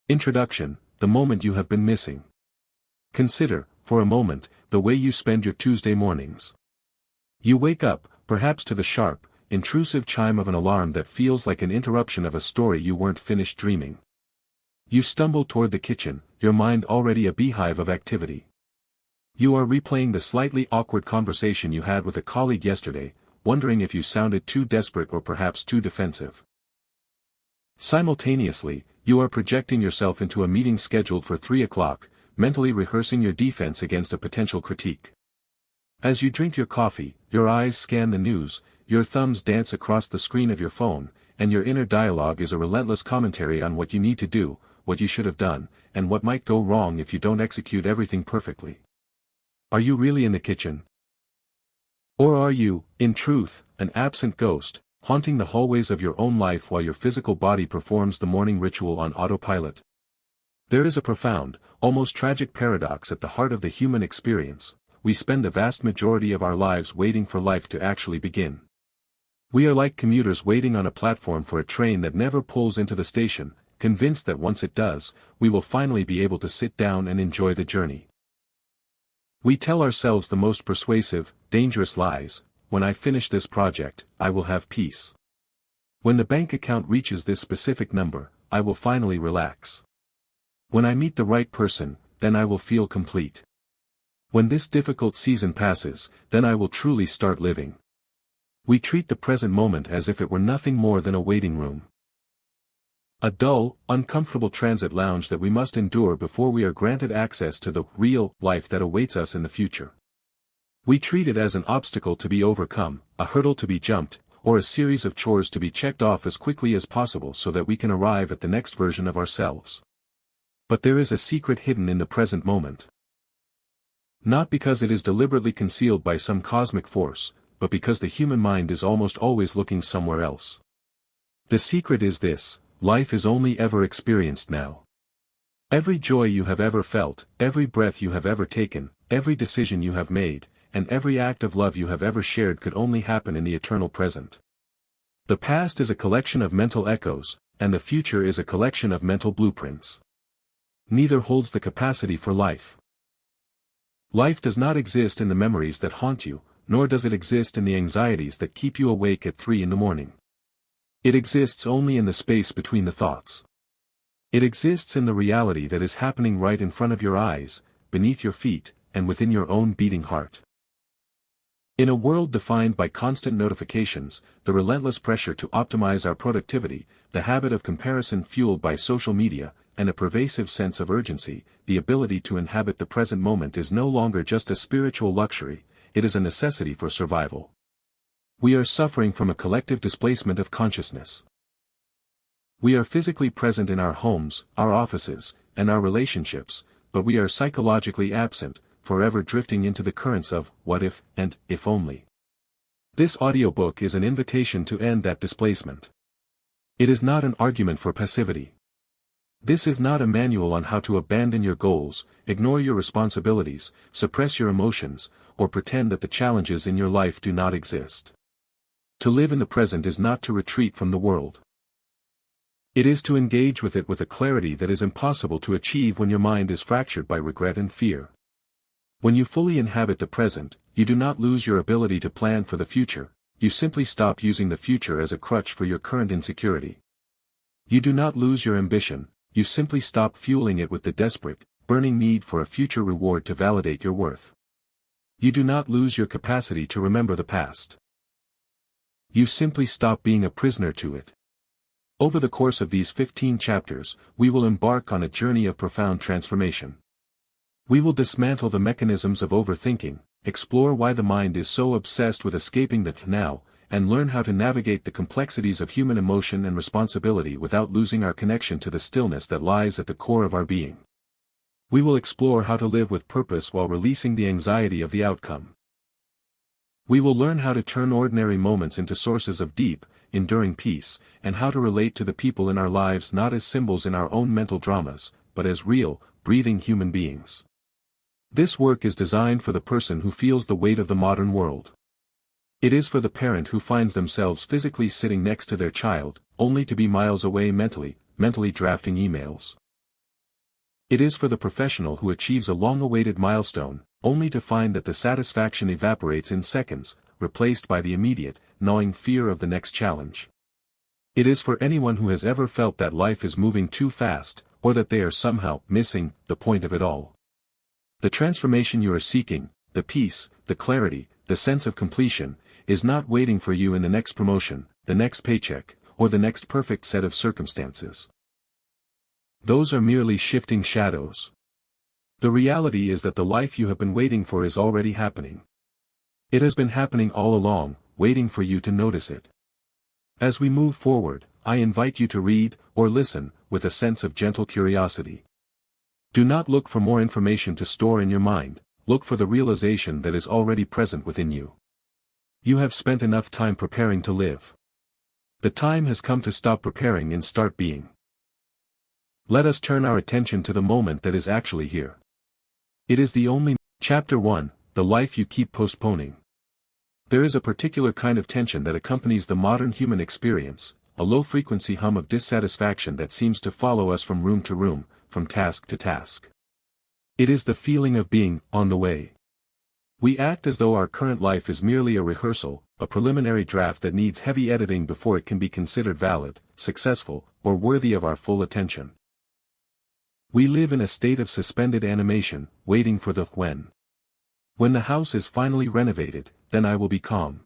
Introduction, the moment you have been missing. Consider, for a moment, the way you spend your Tuesday mornings. You wake up, perhaps to the sharp, intrusive chime of an alarm that feels like an interruption of a story you weren't finished dreaming. You stumble toward the kitchen, your mind already a beehive of activity. You are replaying the slightly awkward conversation you had with a colleague yesterday, wondering if you sounded too desperate or perhaps too defensive. Simultaneously, you are projecting yourself into a meeting scheduled for 3 o'clock, mentally rehearsing your defense against a potential critique. As you drink your coffee, your eyes scan the news, your thumbs dance across the screen of your phone, and your inner dialogue is a relentless commentary on what you need to do, what you should have done, and what might go wrong if you don't execute everything perfectly. Are you really in the kitchen? Or are you, in truth, an absent ghost, haunting the hallways of your own life while your physical body performs the morning ritual on autopilot? There is a profound, almost tragic paradox at the heart of the human experience. We spend the vast majority of our lives waiting for life to actually begin. We are like commuters waiting on a platform for a train that never pulls into the station, convinced that once it does, we will finally be able to sit down and enjoy the journey. We tell ourselves the most persuasive, dangerous lies: when I finish this project, I will have peace. When the bank account reaches this specific number, I will finally relax. When I meet the right person, then I will feel complete. When this difficult season passes, then I will truly start living. We treat the present moment as if it were nothing more than a waiting room. A dull, uncomfortable transit lounge that we must endure before we are granted access to the real life that awaits us in the future. We treat it as an obstacle to be overcome, a hurdle to be jumped, or a series of chores to be checked off as quickly as possible so that we can arrive at the next version of ourselves. But there is a secret hidden in the present moment. Not because it is deliberately concealed by some cosmic force, but because the human mind is almost always looking somewhere else. The secret is this: life is only ever experienced now. Every joy you have ever felt, every breath you have ever taken, every decision you have made, and every act of love you have ever shared could only happen in the eternal present. The past is a collection of mental echoes, and the future is a collection of mental blueprints. Neither holds the capacity for life. Life does not exist in the memories that haunt you, nor does it exist in the anxieties that keep you awake at 3 in the morning. It exists only in the space between the thoughts. It exists in the reality that is happening right in front of your eyes, beneath your feet, and within your own beating heart. In a world defined by constant notifications, the relentless pressure to optimize our productivity, the habit of comparison fueled by social media, and a pervasive sense of urgency, the ability to inhabit the present moment is no longer just a spiritual luxury, it is a necessity for survival. We are suffering from a collective displacement of consciousness. We are physically present in our homes, our offices, and our relationships, but we are psychologically absent, forever drifting into the currents of what if and if only. This audiobook is an invitation to end that displacement. It is not an argument for passivity. This is not a manual on how to abandon your goals, ignore your responsibilities, suppress your emotions, or pretend that the challenges in your life do not exist. To live in the present is not to retreat from the world. It is to engage with it with a clarity that is impossible to achieve when your mind is fractured by regret and fear. When you fully inhabit the present, you do not lose your ability to plan for the future, you simply stop using the future as a crutch for your current insecurity. You do not lose your ambition, you simply stop fueling it with the desperate, burning need for a future reward to validate your worth. You do not lose your capacity to remember the past. You simply stop being a prisoner to it. Over the course of these 15 chapters, we will embark on a journey of profound transformation. We will dismantle the mechanisms of overthinking, explore why the mind is so obsessed with escaping the now, and learn how to navigate the complexities of human emotion and responsibility without losing our connection to the stillness that lies at the core of our being. We will explore how to live with purpose while releasing the anxiety of the outcome. We will learn how to turn ordinary moments into sources of deep, enduring peace, and how to relate to the people in our lives not as symbols in our own mental dramas, but as real, breathing human beings. This work is designed for the person who feels the weight of the modern world. It is for the parent who finds themselves physically sitting next to their child, only to be miles away mentally drafting emails. It is for the professional who achieves a long-awaited milestone, only to find that the satisfaction evaporates in seconds, replaced by the immediate, gnawing fear of the next challenge. It is for anyone who has ever felt that life is moving too fast, or that they are somehow missing the point of it all. The transformation you are seeking, the peace, the clarity, the sense of completion, is not waiting for you in the next promotion, the next paycheck, or the next perfect set of circumstances. Those are merely shifting shadows. The reality is that the life you have been waiting for is already happening. It has been happening all along, waiting for you to notice it. As we move forward, I invite you to read, or listen, with a sense of gentle curiosity. Do not look for more information to store in your mind, look for the realization that is already present within you. You have spent enough time preparing to live. The time has come to stop preparing and start being. Let us turn our attention to the moment that is actually here. It is the only. Chapter 1, The Life You Keep Postponing. There is a particular kind of tension that accompanies the modern human experience, a low-frequency hum of dissatisfaction that seems to follow us from room to room, from task to task. It is the feeling of being on the way. We act as though our current life is merely a rehearsal, a preliminary draft that needs heavy editing before it can be considered valid, successful, or worthy of our full attention. We live in a state of suspended animation, waiting for the when. When the house is finally renovated, then I will be calm.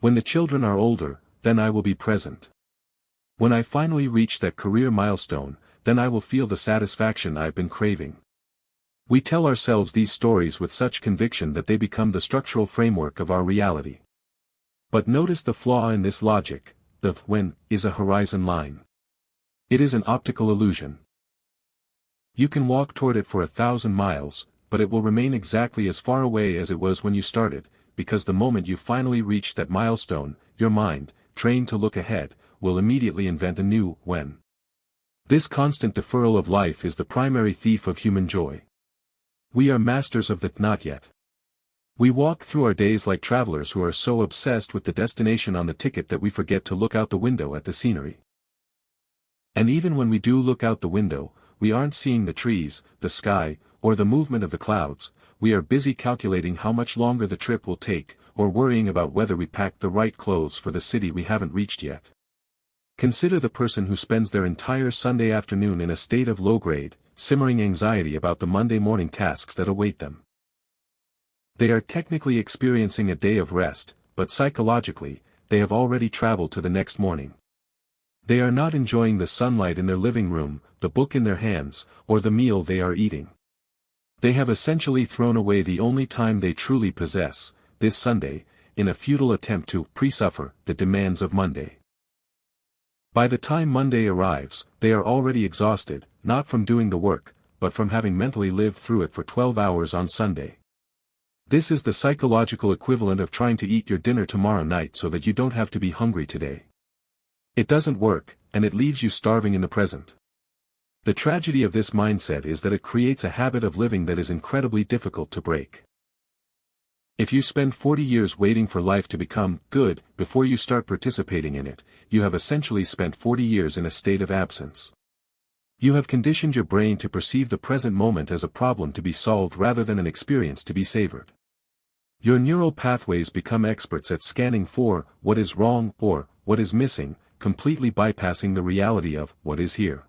When the children are older, then I will be present. When I finally reach that career milestone, then I will feel the satisfaction I've been craving. We tell ourselves these stories with such conviction that they become the structural framework of our reality. But notice the flaw in this logic: the when is a horizon line. It is an optical illusion. You can walk toward it for 1,000 miles, but it will remain exactly as far away as it was when you started, because the moment you finally reach that milestone, your mind, trained to look ahead, will immediately invent a new when. This constant deferral of life is the primary thief of human joy. We are masters of the not yet. We walk through our days like travelers who are so obsessed with the destination on the ticket that we forget to look out the window at the scenery. And even when we do look out the window, we aren't seeing the trees, the sky, or the movement of the clouds. We are busy calculating how much longer the trip will take, or worrying about whether we packed the right clothes for the city we haven't reached yet. Consider the person who spends their entire Sunday afternoon in a state of low-grade, simmering anxiety about the Monday morning tasks that await them. They are technically experiencing a day of rest, but psychologically, they have already traveled to the next morning. They are not enjoying the sunlight in their living room, the book in their hands, or the meal they are eating. They have essentially thrown away the only time they truly possess, this Sunday, in a futile attempt to pre-suffer the demands of Monday. By the time Monday arrives, they are already exhausted, not from doing the work, but from having mentally lived through it for 12 hours on Sunday. This is the psychological equivalent of trying to eat your dinner tomorrow night so that you don't have to be hungry today. It doesn't work, and it leaves you starving in the present. The tragedy of this mindset is that it creates a habit of living that is incredibly difficult to break. If you spend 40 years waiting for life to become good before you start participating in it, you have essentially spent 40 years in a state of absence. You have conditioned your brain to perceive the present moment as a problem to be solved rather than an experience to be savored. Your neural pathways become experts at scanning for what is wrong or what is missing, completely bypassing the reality of what is here.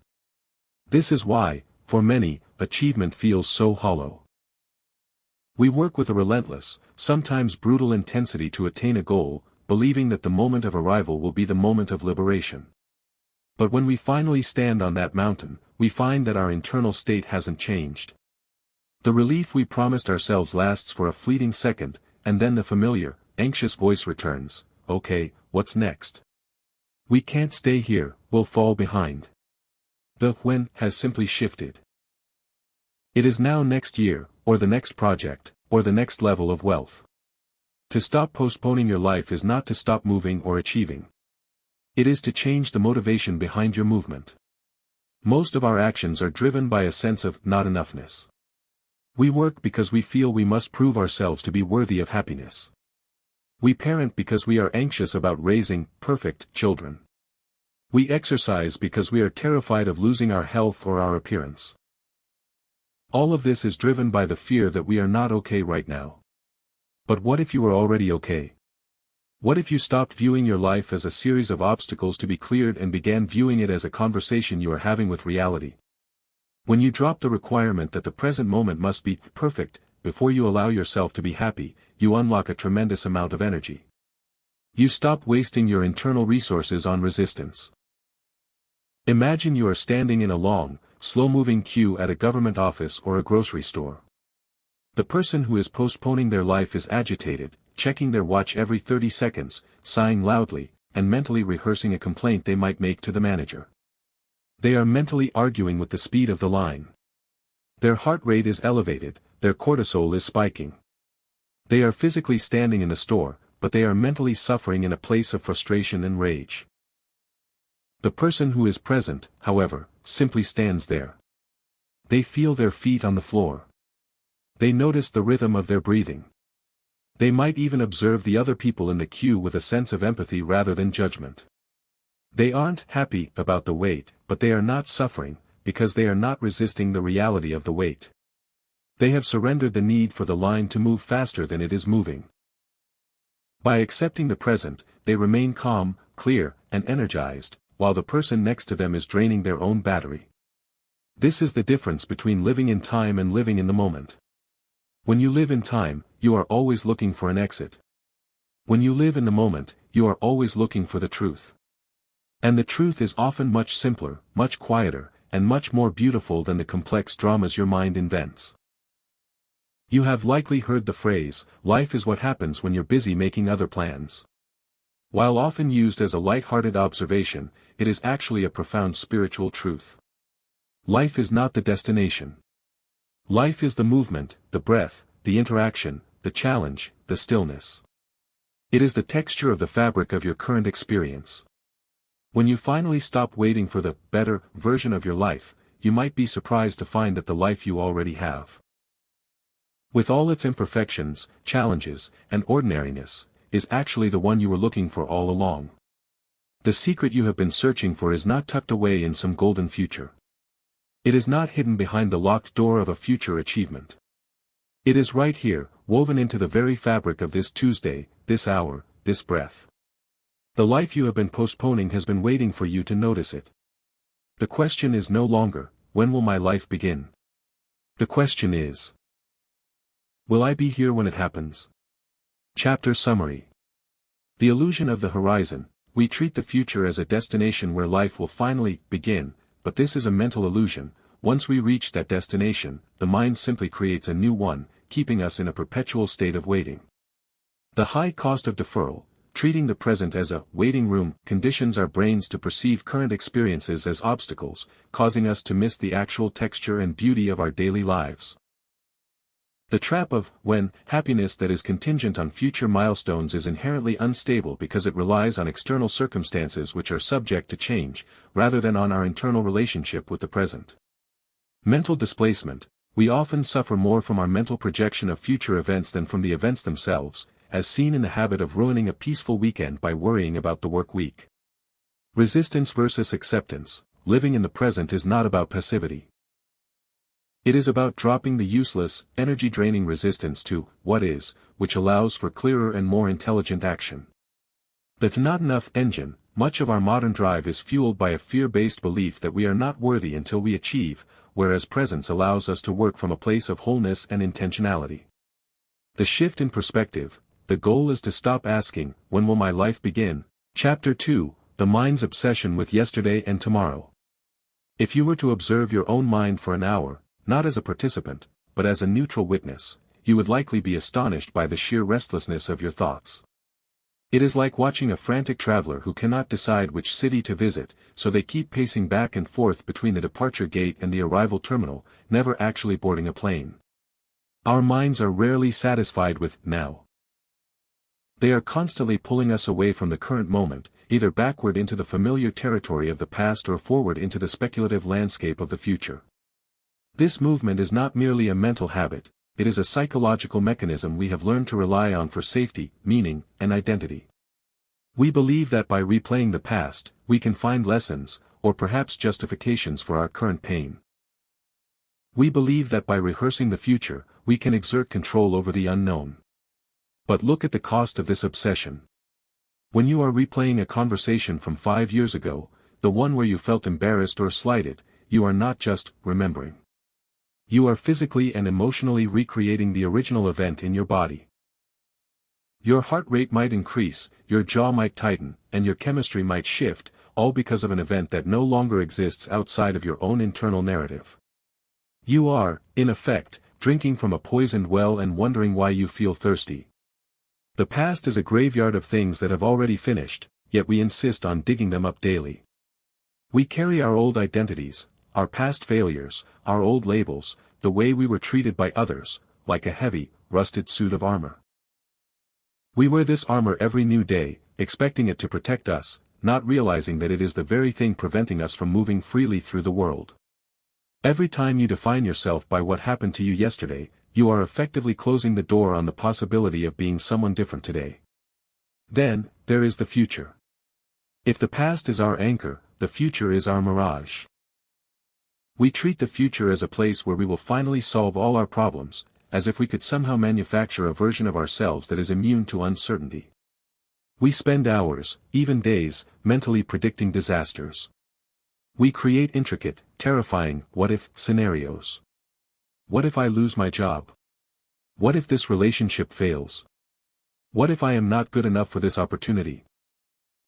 This is why, for many, achievement feels so hollow. We work with a relentless, sometimes brutal intensity to attain a goal, believing that the moment of arrival will be the moment of liberation. But when we finally stand on that mountain, we find that our internal state hasn't changed. The relief we promised ourselves lasts for a fleeting second, and then the familiar, anxious voice returns: "Okay, what's next? We can't stay here, we'll fall behind." The when has simply shifted. It is now next year, or the next project, or the next level of wealth. To stop postponing your life is not to stop moving or achieving. It is to change the motivation behind your movement. Most of our actions are driven by a sense of not enoughness. We work because we feel we must prove ourselves to be worthy of happiness. We parent because we are anxious about raising perfect children. We exercise because we are terrified of losing our health or our appearance. All of this is driven by the fear that we are not okay right now. But what if you were already okay? What if you stopped viewing your life as a series of obstacles to be cleared and began viewing it as a conversation you are having with reality? When you drop the requirement that the present moment must be perfect, before you allow yourself to be happy, you unlock a tremendous amount of energy. You stop wasting your internal resources on resistance. Imagine you are standing in a long, slow-moving queue at a government office or a grocery store. The person who is postponing their life is agitated, checking their watch every 30 seconds, sighing loudly, and mentally rehearsing a complaint they might make to the manager. They are mentally arguing with the speed of the line. Their heart rate is elevated, their cortisol is spiking. They are physically standing in the store, but they are mentally suffering in a place of frustration and rage. The person who is present, however, simply stands there. They feel their feet on the floor. They notice the rhythm of their breathing. They might even observe the other people in the queue with a sense of empathy rather than judgment. They aren't happy about the wait, but they are not suffering, because they are not resisting the reality of the wait. They have surrendered the need for the line to move faster than it is moving. By accepting the present, they remain calm, clear, and energized, while the person next to them is draining their own battery. This is the difference between living in time and living in the moment. When you live in time, you are always looking for an exit. When you live in the moment, you are always looking for the truth. And the truth is often much simpler, much quieter, and much more beautiful than the complex dramas your mind invents. You have likely heard the phrase, "Life is what happens when you're busy making other plans." While often used as a light-hearted observation, it is actually a profound spiritual truth. Life is not the destination. Life is the movement, the breath, the interaction, the challenge, the stillness. It is the texture of the fabric of your current experience. When you finally stop waiting for the better version of your life, you might be surprised to find that the life you already have, with all its imperfections, challenges, and ordinariness, is actually the one you were looking for all along. The secret you have been searching for is not tucked away in some golden future. It is not hidden behind the locked door of a future achievement. It is right here, woven into the very fabric of this Tuesday, this hour, this breath. The life you have been postponing has been waiting for you to notice it. The question is no longer, when will my life begin? The question is, will I be here when it happens? Chapter Summary. The illusion of the horizon. We treat the future as a destination where life will finally begin, but this is a mental illusion. Once we reach that destination, the mind simply creates a new one, keeping us in a perpetual state of waiting. The high cost of deferral, treating the present as a waiting room, conditions our brains to perceive current experiences as obstacles, causing us to miss the actual texture and beauty of our daily lives. The trap of when happiness that is contingent on future milestones is inherently unstable because it relies on external circumstances which are subject to change, rather than on our internal relationship with the present. Mental displacement. We often suffer more from our mental projection of future events than from the events themselves, as seen in the habit of ruining a peaceful weekend by worrying about the work week. Resistance versus acceptance. Living in the present is not about passivity. It is about dropping the useless, energy-draining resistance to what is, which allows for clearer and more intelligent action. The not enough engine. Much of our modern drive is fueled by a fear-based belief that we are not worthy until we achieve, whereas presence allows us to work from a place of wholeness and intentionality. The shift in perspective. The goal is to stop asking, when will my life begin? Chapter 2, The Mind's Obsession with Yesterday and Tomorrow. If you were to observe your own mind for an hour, not as a participant, but as a neutral witness, you would likely be astonished by the sheer restlessness of your thoughts. It is like watching a frantic traveler who cannot decide which city to visit, so they keep pacing back and forth between the departure gate and the arrival terminal, never actually boarding a plane. Our minds are rarely satisfied with now. They are constantly pulling us away from the current moment, either backward into the familiar territory of the past or forward into the speculative landscape of the future. This movement is not merely a mental habit, it is a psychological mechanism we have learned to rely on for safety, meaning, and identity. We believe that by replaying the past, we can find lessons, or perhaps justifications for our current pain. We believe that by rehearsing the future, we can exert control over the unknown. But look at the cost of this obsession. When you are replaying a conversation from 5 years ago, the one where you felt embarrassed or slighted, you are not just remembering. You are physically and emotionally recreating the original event in your body. Your heart rate might increase, your jaw might tighten, and your chemistry might shift, all because of an event that no longer exists outside of your own internal narrative. You are, in effect, drinking from a poisoned well and wondering why you feel thirsty. The past is a graveyard of things that have already finished, yet we insist on digging them up daily. We carry our old identities, our past failures, our old labels, the way we were treated by others, like a heavy, rusted suit of armor. We wear this armor every new day, expecting it to protect us, not realizing that it is the very thing preventing us from moving freely through the world. Every time you define yourself by what happened to you yesterday, you are effectively closing the door on the possibility of being someone different today. Then, there is the future. If the past is our anchor, the future is our mirage. We treat the future as a place where we will finally solve all our problems, as if we could somehow manufacture a version of ourselves that is immune to uncertainty. We spend hours, even days, mentally predicting disasters. We create intricate, terrifying, what-if scenarios. What if I lose my job? What if this relationship fails? What if I am not good enough for this opportunity?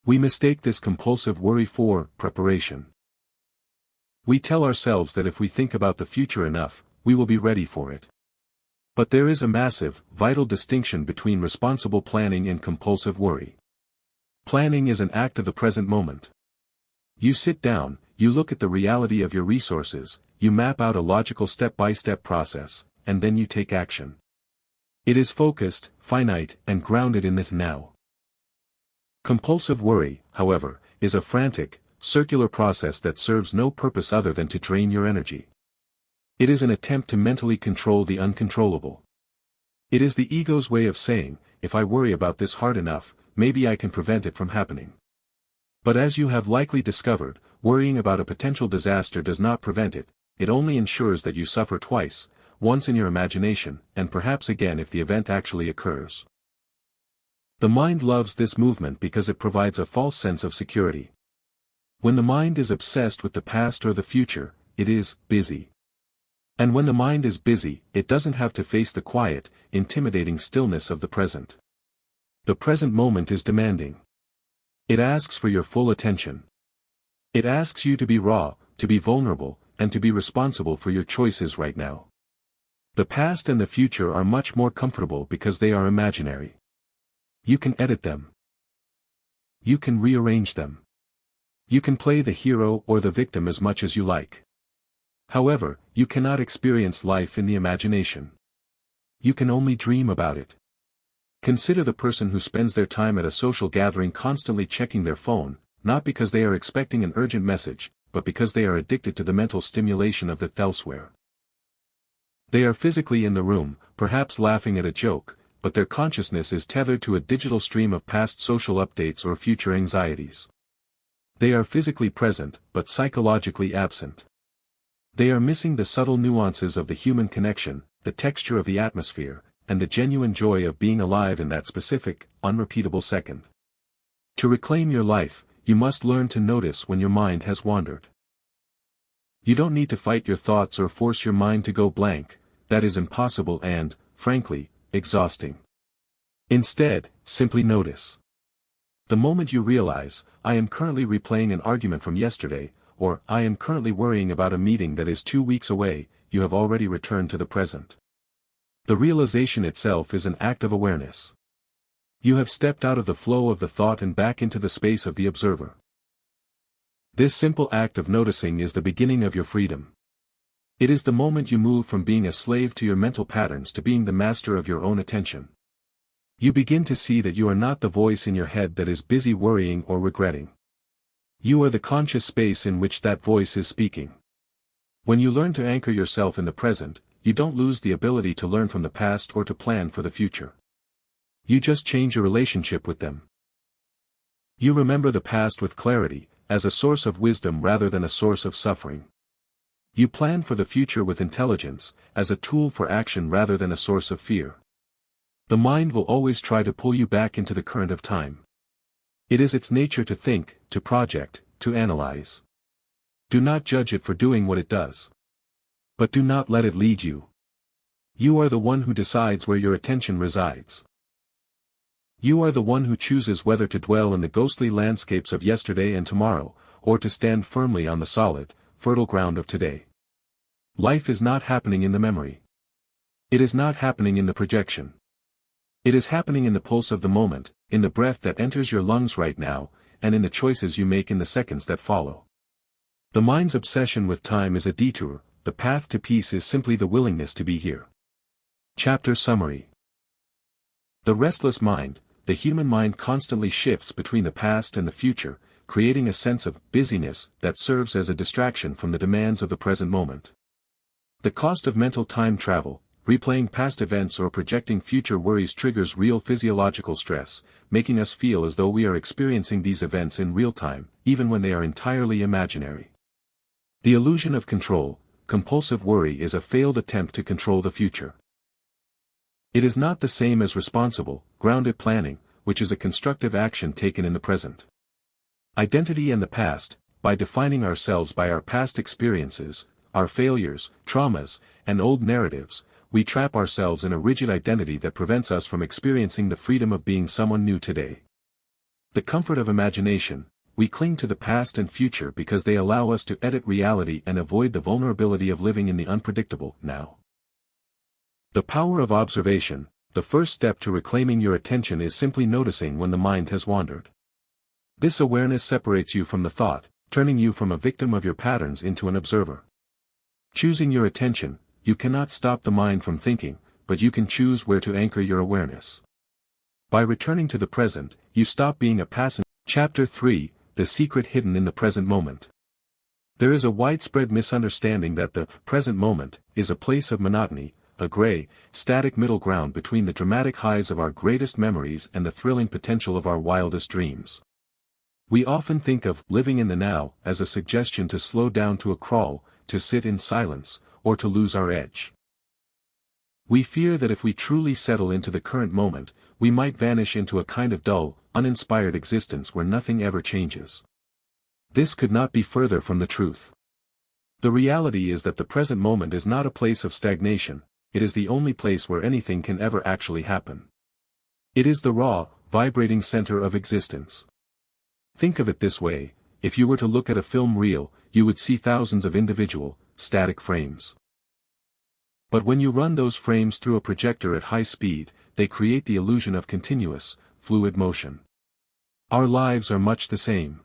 We mistake this compulsive worry for preparation. We tell ourselves that if we think about the future enough, we will be ready for it. But there is a massive, vital distinction between responsible planning and compulsive worry. Planning is an act of the present moment. You sit down, you look at the reality of your resources, you map out a logical step-by-step process, and then you take action. It is focused, finite, and grounded in the now. Compulsive worry, however, is a frantic, circular process that serves no purpose other than to drain your energy. It is an attempt to mentally control the uncontrollable. It is the ego's way of saying, if I worry about this hard enough, maybe I can prevent it from happening. But as you have likely discovered, worrying about a potential disaster does not prevent it, it only ensures that you suffer twice, once in your imagination, and perhaps again if the event actually occurs. The mind loves this movement because it provides a false sense of security. When the mind is obsessed with the past or the future, it is busy. And when the mind is busy, it doesn't have to face the quiet, intimidating stillness of the present. The present moment is demanding. It asks for your full attention. It asks you to be raw, to be vulnerable, and to be responsible for your choices right now. The past and the future are much more comfortable because they are imaginary. You can edit them. You can rearrange them. You can play the hero or the victim as much as you like. However, you cannot experience life in the imagination. You can only dream about it. Consider the person who spends their time at a social gathering constantly checking their phone, not because they are expecting an urgent message, but because they are addicted to the mental stimulation of it elsewhere. They are physically in the room, perhaps laughing at a joke, but their consciousness is tethered to a digital stream of past social updates or future anxieties. They are physically present, but psychologically absent. They are missing the subtle nuances of the human connection, the texture of the atmosphere, and the genuine joy of being alive in that specific, unrepeatable second. To reclaim your life, you must learn to notice when your mind has wandered. You don't need to fight your thoughts or force your mind to go blank, that is impossible and, frankly, exhausting. Instead, simply notice. The moment you realize, I am currently replaying an argument from yesterday, or I am currently worrying about a meeting that is 2 weeks away, you have already returned to the present. The realization itself is an act of awareness. You have stepped out of the flow of the thought and back into the space of the observer. This simple act of noticing is the beginning of your freedom. It is the moment you move from being a slave to your mental patterns to being the master of your own attention. You begin to see that you are not the voice in your head that is busy worrying or regretting. You are the conscious space in which that voice is speaking. When you learn to anchor yourself in the present, you don't lose the ability to learn from the past or to plan for the future. You just change your relationship with them. You remember the past with clarity, as a source of wisdom rather than a source of suffering. You plan for the future with intelligence, as a tool for action rather than a source of fear. The mind will always try to pull you back into the current of time. It is its nature to think, to project, to analyze. Do not judge it for doing what it does. But do not let it lead you. You are the one who decides where your attention resides. You are the one who chooses whether to dwell in the ghostly landscapes of yesterday and tomorrow, or to stand firmly on the solid, fertile ground of today. Life is not happening in the memory. It is not happening in the projection. It is happening in the pulse of the moment, in the breath that enters your lungs right now, and in the choices you make in the seconds that follow. The mind's obsession with time is a detour, the path to peace is simply the willingness to be here. Chapter Summary. The restless mind, the human mind constantly shifts between the past and the future, creating a sense of busyness that serves as a distraction from the demands of the present moment. The cost of mental time travel, replaying past events or projecting future worries triggers real physiological stress, making us feel as though we are experiencing these events in real time, even when they are entirely imaginary. The illusion of control, compulsive worry is a failed attempt to control the future. It is not the same as responsible, grounded planning, which is a constructive action taken in the present. Identity and the past, by defining ourselves by our past experiences, our failures, traumas, and old narratives, we trap ourselves in a rigid identity that prevents us from experiencing the freedom of being someone new today. The comfort of imagination, we cling to the past and future because they allow us to edit reality and avoid the vulnerability of living in the unpredictable now. The power of observation, the first step to reclaiming your attention is simply noticing when the mind has wandered. This awareness separates you from the thought, turning you from a victim of your patterns into an observer. Choosing your attention, you cannot stop the mind from thinking, but you can choose where to anchor your awareness. By returning to the present, you stop being a passenger. Chapter 3, The Secret Hidden in the Present Moment. There is a widespread misunderstanding that the present moment is a place of monotony, a gray, static middle ground between the dramatic highs of our greatest memories and the thrilling potential of our wildest dreams. We often think of living in the now as a suggestion to slow down to a crawl, to sit in silence, or to lose our edge. We fear that if we truly settle into the current moment, we might vanish into a kind of dull, uninspired existence where nothing ever changes. This could not be further from the truth. The reality is that the present moment is not a place of stagnation, it is the only place where anything can ever actually happen. It is the raw, vibrating center of existence. Think of it this way, if you were to look at a film reel, you would see thousands of individual, static frames. But when you run those frames through a projector at high speed, they create the illusion of continuous, fluid motion. Our lives are much the same.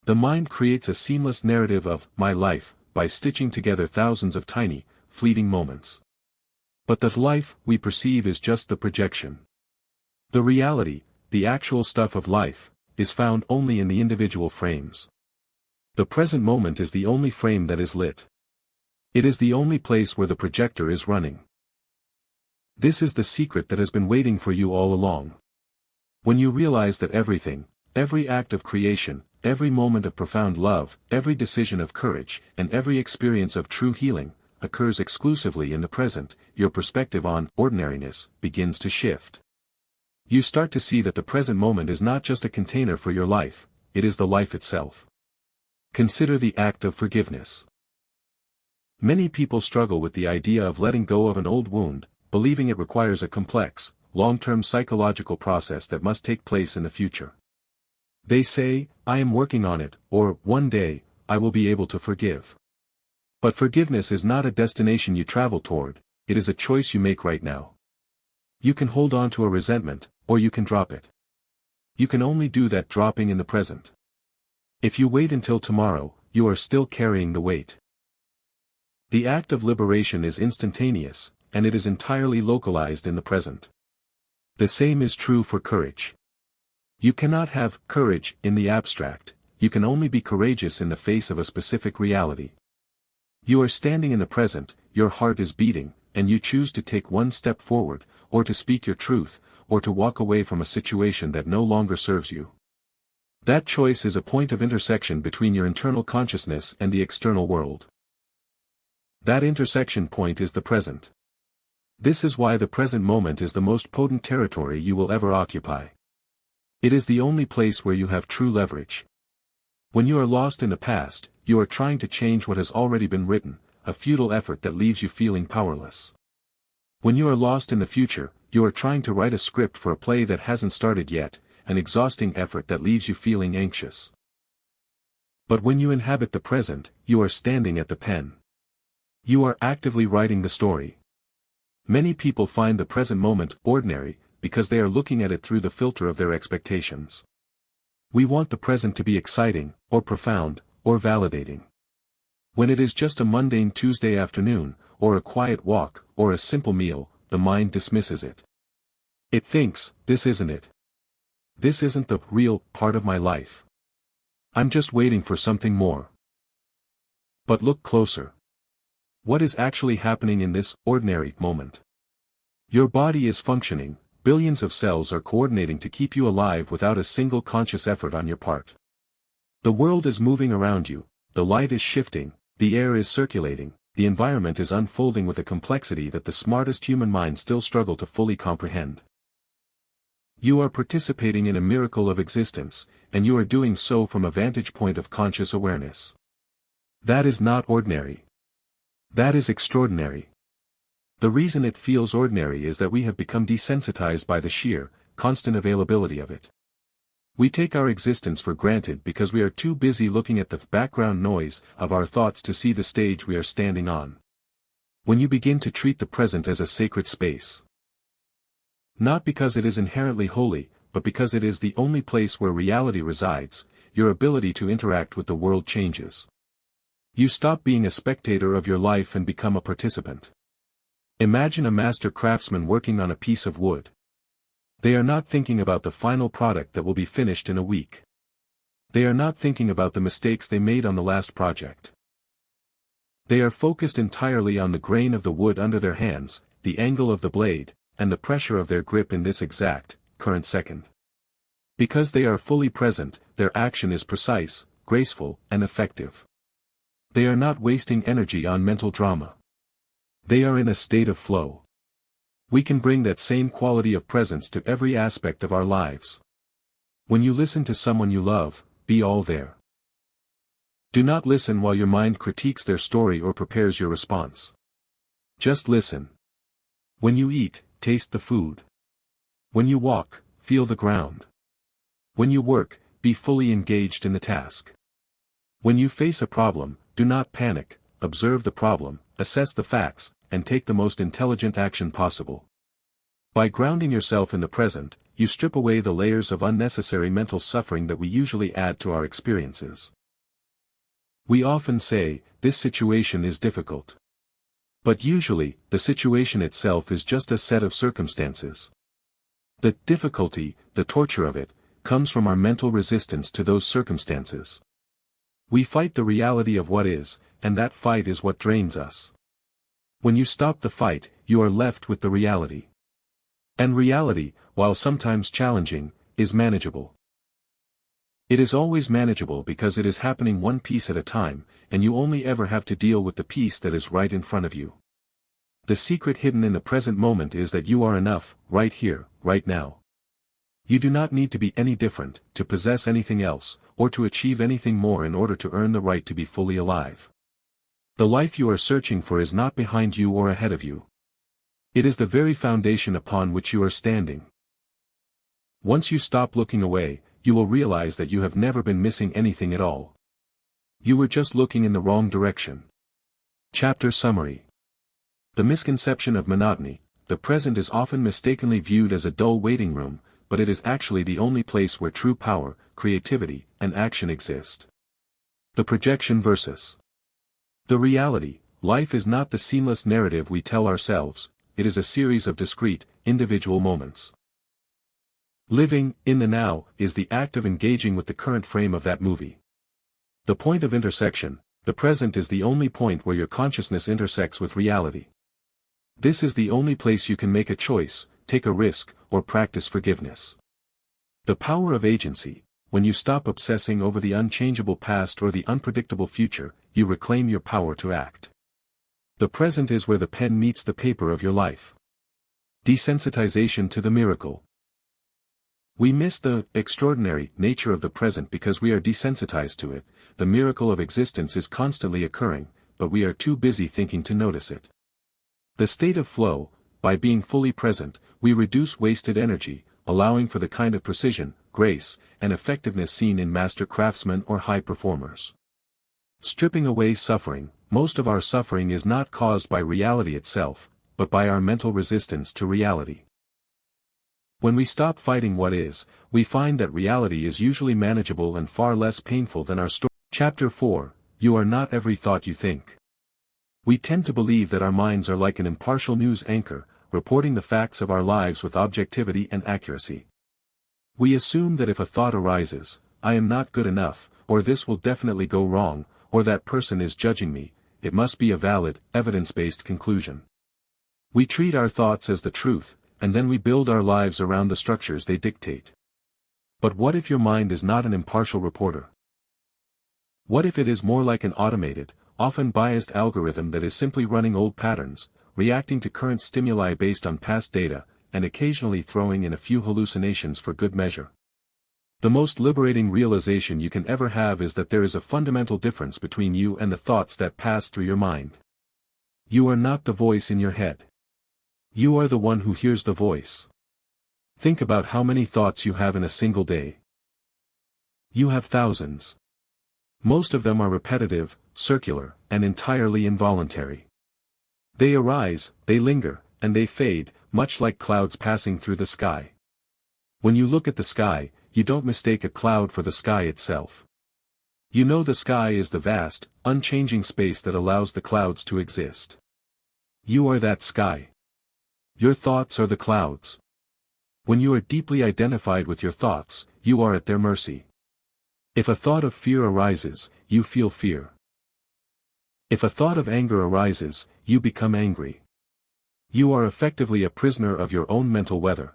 The mind creates a seamless narrative of my life by stitching together thousands of tiny, fleeting moments. But the life we perceive is just the projection. The reality, the actual stuff of life, is found only in the individual frames. The present moment is the only frame that is lit. It is the only place where the projector is running. This is the secret that has been waiting for you all along. When you realize that everything, every act of creation, every moment of profound love, every decision of courage, and every experience of true healing, occurs exclusively in the present, your perspective on ordinariness begins to shift. You start to see that the present moment is not just a container for your life, it is the life itself. Consider the act of forgiveness. Many people struggle with the idea of letting go of an old wound, believing it requires a complex, long-term psychological process that must take place in the future. They say, I am working on it, or, one day, I will be able to forgive. But forgiveness is not a destination you travel toward, it is a choice you make right now. You can hold on to a resentment, or you can drop it. You can only do that dropping in the present. If you wait until tomorrow, you are still carrying the weight. The act of liberation is instantaneous, and it is entirely localized in the present. The same is true for courage. You cannot have courage in the abstract, you can only be courageous in the face of a specific reality. You are standing in the present, your heart is beating, and you choose to take one step forward, or to speak your truth, or to walk away from a situation that no longer serves you. That choice is a point of intersection between your internal consciousness and the external world. That intersection point is the present. This is why the present moment is the most potent territory you will ever occupy. It is the only place where you have true leverage. When you are lost in the past, you are trying to change what has already been written, a futile effort that leaves you feeling powerless. When you are lost in the future, you are trying to write a script for a play that hasn't started yet, an exhausting effort that leaves you feeling anxious. But when you inhabit the present, you are standing at the pen. You are actively writing the story. Many people find the present moment ordinary, because they are looking at it through the filter of their expectations. We want the present to be exciting, or profound, or validating. When it is just a mundane Tuesday afternoon, or a quiet walk, or a simple meal, the mind dismisses it. It thinks, this isn't it. This isn't the real part of my life. I'm just waiting for something more. But look closer. What is actually happening in this ordinary moment? Your body is functioning, billions of cells are coordinating to keep you alive without a single conscious effort on your part. The world is moving around you, the light is shifting, the air is circulating, the environment is unfolding with a complexity that the smartest human minds still struggle to fully comprehend. You are participating in a miracle of existence, and you are doing so from a vantage point of conscious awareness. That is not ordinary. That is extraordinary. The reason it feels ordinary is that we have become desensitized by the sheer, constant availability of it. We take our existence for granted because we are too busy looking at the background noise of our thoughts to see the stage we are standing on. When you begin to treat the present as a sacred space, not because it is inherently holy, but because it is the only place where reality resides, your ability to interact with the world changes. You stop being a spectator of your life and become a participant. Imagine a master craftsman working on a piece of wood. They are not thinking about the final product that will be finished in a week. They are not thinking about the mistakes they made on the last project. They are focused entirely on the grain of the wood under their hands, the angle of the blade, and the pressure of their grip in this exact, current second. Because they are fully present, their action is precise, graceful, and effective. They are not wasting energy on mental drama. They are in a state of flow. We can bring that same quality of presence to every aspect of our lives. When you listen to someone you love, be all there. Do not listen while your mind critiques their story or prepares your response. Just listen. When you eat, taste the food. When you walk, feel the ground. When you work, be fully engaged in the task. When you face a problem, do not panic, observe the problem, assess the facts, and take the most intelligent action possible. By grounding yourself in the present, you strip away the layers of unnecessary mental suffering that we usually add to our experiences. We often say, this situation is difficult. But usually, the situation itself is just a set of circumstances. The difficulty, the torture of it, comes from our mental resistance to those circumstances. We fight the reality of what is, and that fight is what drains us. When you stop the fight, you are left with the reality. And reality, while sometimes challenging, is manageable. It is always manageable because it is happening one piece at a time, and you only ever have to deal with the piece that is right in front of you. The secret hidden in the present moment is that you are enough, right here, right now. You do not need to be any different, to possess anything else, or to achieve anything more in order to earn the right to be fully alive. The life you are searching for is not behind you or ahead of you. It is the very foundation upon which you are standing. Once you stop looking away, you will realize that you have never been missing anything at all. You were just looking in the wrong direction. Chapter Summary. The misconception of monotony. The present is often mistakenly viewed as a dull waiting room, but it is actually the only place where true power, creativity, and action exist. The projection versus the reality. Life is not the seamless narrative we tell ourselves, it is a series of discrete, individual moments. Living, in the now, is the act of engaging with the current frame of that movie. The point of intersection, the present is the only point where your consciousness intersects with reality. This is the only place you can make a choice, take a risk, or practice forgiveness. The power of agency. When you stop obsessing over the unchangeable past or the unpredictable future, you reclaim your power to act. The present is where the pen meets the paper of your life. Desensitization to the miracle. We miss the extraordinary nature of the present because we are desensitized to it. The miracle of existence is constantly occurring, but we are too busy thinking to notice it. The state of flow, by being fully present, we reduce wasted energy, allowing for the kind of precision, grace, and effectiveness seen in master craftsmen or high performers. Stripping away suffering. Most of our suffering is not caused by reality itself, but by our mental resistance to reality. When we stop fighting what is, we find that reality is usually manageable and far less painful than our story. Chapter 4. You are not every thought you think. We tend to believe that our minds are like an impartial news anchor, reporting the facts of our lives with objectivity and accuracy. We assume that if a thought arises, I am not good enough, or this will definitely go wrong, or that person is judging me, it must be a valid, evidence-based conclusion. We treat our thoughts as the truth, and then we build our lives around the structures they dictate. But what if your mind is not an impartial reporter? What if it is more like an automated, often biased algorithm that is simply running old patterns, reacting to current stimuli based on past data, and occasionally throwing in a few hallucinations for good measure? The most liberating realization you can ever have is that there is a fundamental difference between you and the thoughts that pass through your mind. You are not the voice in your head. You are the one who hears the voice. Think about how many thoughts you have in a single day. You have thousands. Most of them are repetitive, circular, and entirely involuntary. They arise, they linger, and they fade, much like clouds passing through the sky. When you look at the sky, you don't mistake a cloud for the sky itself. You know the sky is the vast, unchanging space that allows the clouds to exist. You are that sky. Your thoughts are the clouds. When you are deeply identified with your thoughts, you are at their mercy. If a thought of fear arises, you feel fear. If a thought of anger arises, you become angry. You are effectively a prisoner of your own mental weather.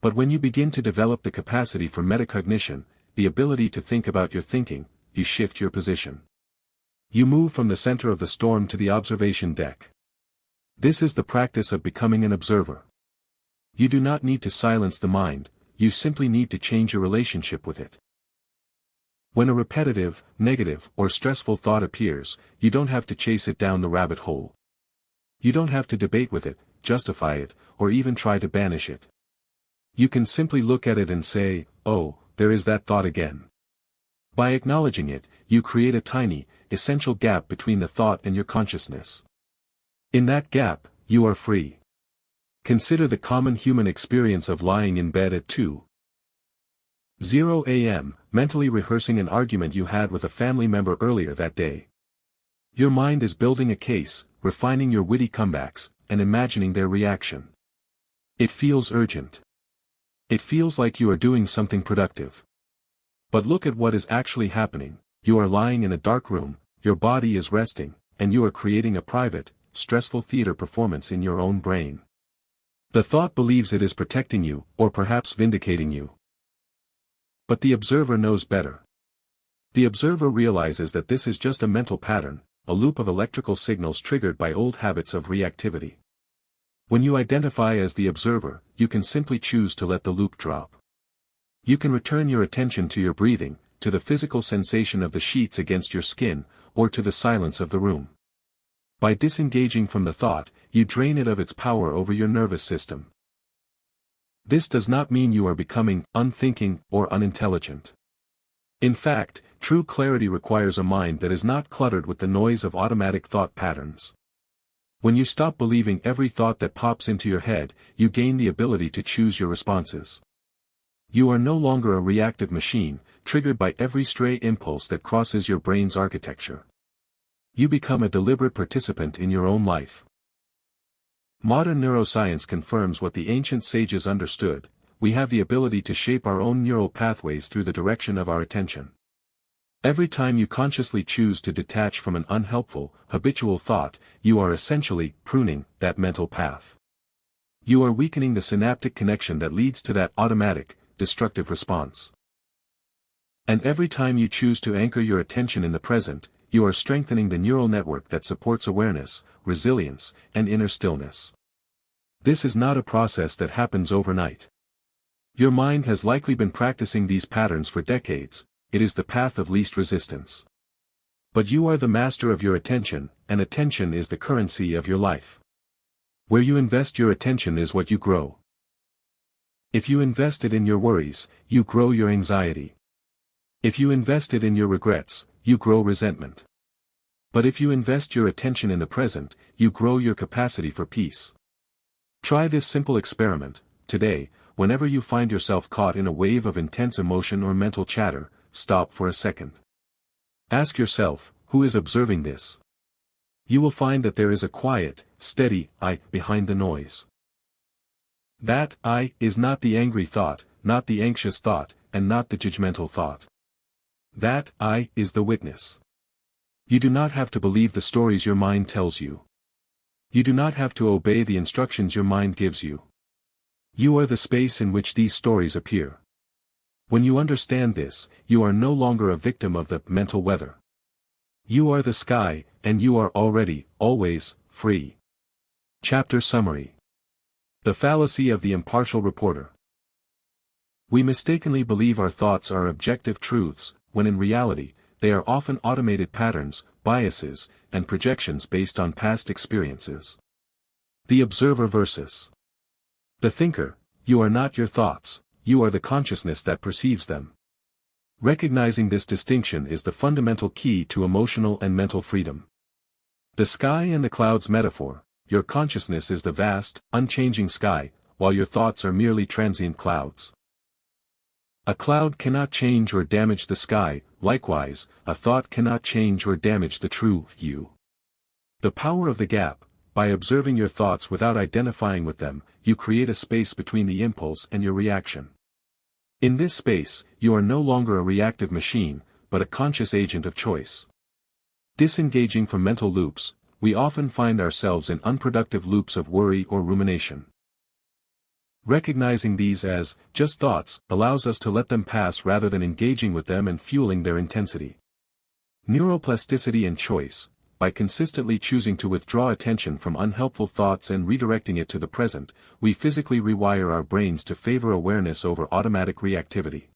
But when you begin to develop the capacity for metacognition, the ability to think about your thinking, you shift your position. You move from the center of the storm to the observation deck. This is the practice of becoming an observer. You do not need to silence the mind, you simply need to change your relationship with it. When a repetitive, negative, or stressful thought appears, you don't have to chase it down the rabbit hole. You don't have to debate with it, justify it, or even try to banish it. You can simply look at it and say, oh, there is that thought again. By acknowledging it, you create a tiny, essential gap between the thought and your consciousness. In that gap, you are free. Consider the common human experience of lying in bed at 2:00 a.m., mentally rehearsing an argument you had with a family member earlier that day. Your mind is building a case, refining your witty comebacks, and imagining their reaction. It feels urgent. It feels like you are doing something productive. But look at what is actually happening. You are lying in a dark room, your body is resting, and you are creating a private, stressful theater performance in your own brain. The thought believes it is protecting you, or perhaps vindicating you. But the observer knows better. The observer realizes that this is just a mental pattern, a loop of electrical signals triggered by old habits of reactivity. When you identify as the observer, you can simply choose to let the loop drop. You can return your attention to your breathing, to the physical sensation of the sheets against your skin, or to the silence of the room. By disengaging from the thought, you drain it of its power over your nervous system. This does not mean you are becoming unthinking or unintelligent. In fact, true clarity requires a mind that is not cluttered with the noise of automatic thought patterns. When you stop believing every thought that pops into your head, you gain the ability to choose your responses. You are no longer a reactive machine, triggered by every stray impulse that crosses your brain's architecture. You become a deliberate participant in your own life. Modern neuroscience confirms what the ancient sages understood: we have the ability to shape our own neural pathways through the direction of our attention. Every time you consciously choose to detach from an unhelpful, habitual thought, you are essentially pruning that mental path. You are weakening the synaptic connection that leads to that automatic, destructive response. And every time you choose to anchor your attention in the present, you are strengthening the neural network that supports awareness, resilience, and inner stillness. This is not a process that happens overnight. Your mind has likely been practicing these patterns for decades. It is the path of least resistance. But you are the master of your attention, and attention is the currency of your life. Where you invest your attention is what you grow. If you invest it in your worries, you grow your anxiety. If you invest it in your regrets, you grow resentment. But if you invest your attention in the present, you grow your capacity for peace. Try this simple experiment. Today, whenever you find yourself caught in a wave of intense emotion or mental chatter, stop for a second. Ask yourself, who is observing this? You will find that there is a quiet, steady I behind the noise. That I is not the angry thought, not the anxious thought, and not the judgmental thought. That I is the witness. You do not have to believe the stories your mind tells you. You do not have to obey the instructions your mind gives you. You are the space in which these stories appear. When you understand this, you are no longer a victim of the mental weather. You are the sky, and you are already, always, free. Chapter Summary. The Fallacy of the Impartial Reporter. We mistakenly believe our thoughts are objective truths, when in reality, they are often automated patterns, biases, and projections based on past experiences. The observer versus the thinker. You are not your thoughts, you are the consciousness that perceives them. Recognizing this distinction is the fundamental key to emotional and mental freedom. The sky and the clouds metaphor. Your consciousness is the vast, unchanging sky, while your thoughts are merely transient clouds. A cloud cannot change or damage the sky, likewise, a thought cannot change or damage the true you. The power of the gap. By observing your thoughts without identifying with them, you create a space between the impulse and your reaction. In this space, you are no longer a reactive machine, but a conscious agent of choice. Disengaging from mental loops, we often find ourselves in unproductive loops of worry or rumination. Recognizing these as just thoughts allows us to let them pass rather than engaging with them and fueling their intensity. Neuroplasticity and choice. By consistently choosing to withdraw attention from unhelpful thoughts and redirecting it to the present, we physically rewire our brains to favor awareness over automatic reactivity.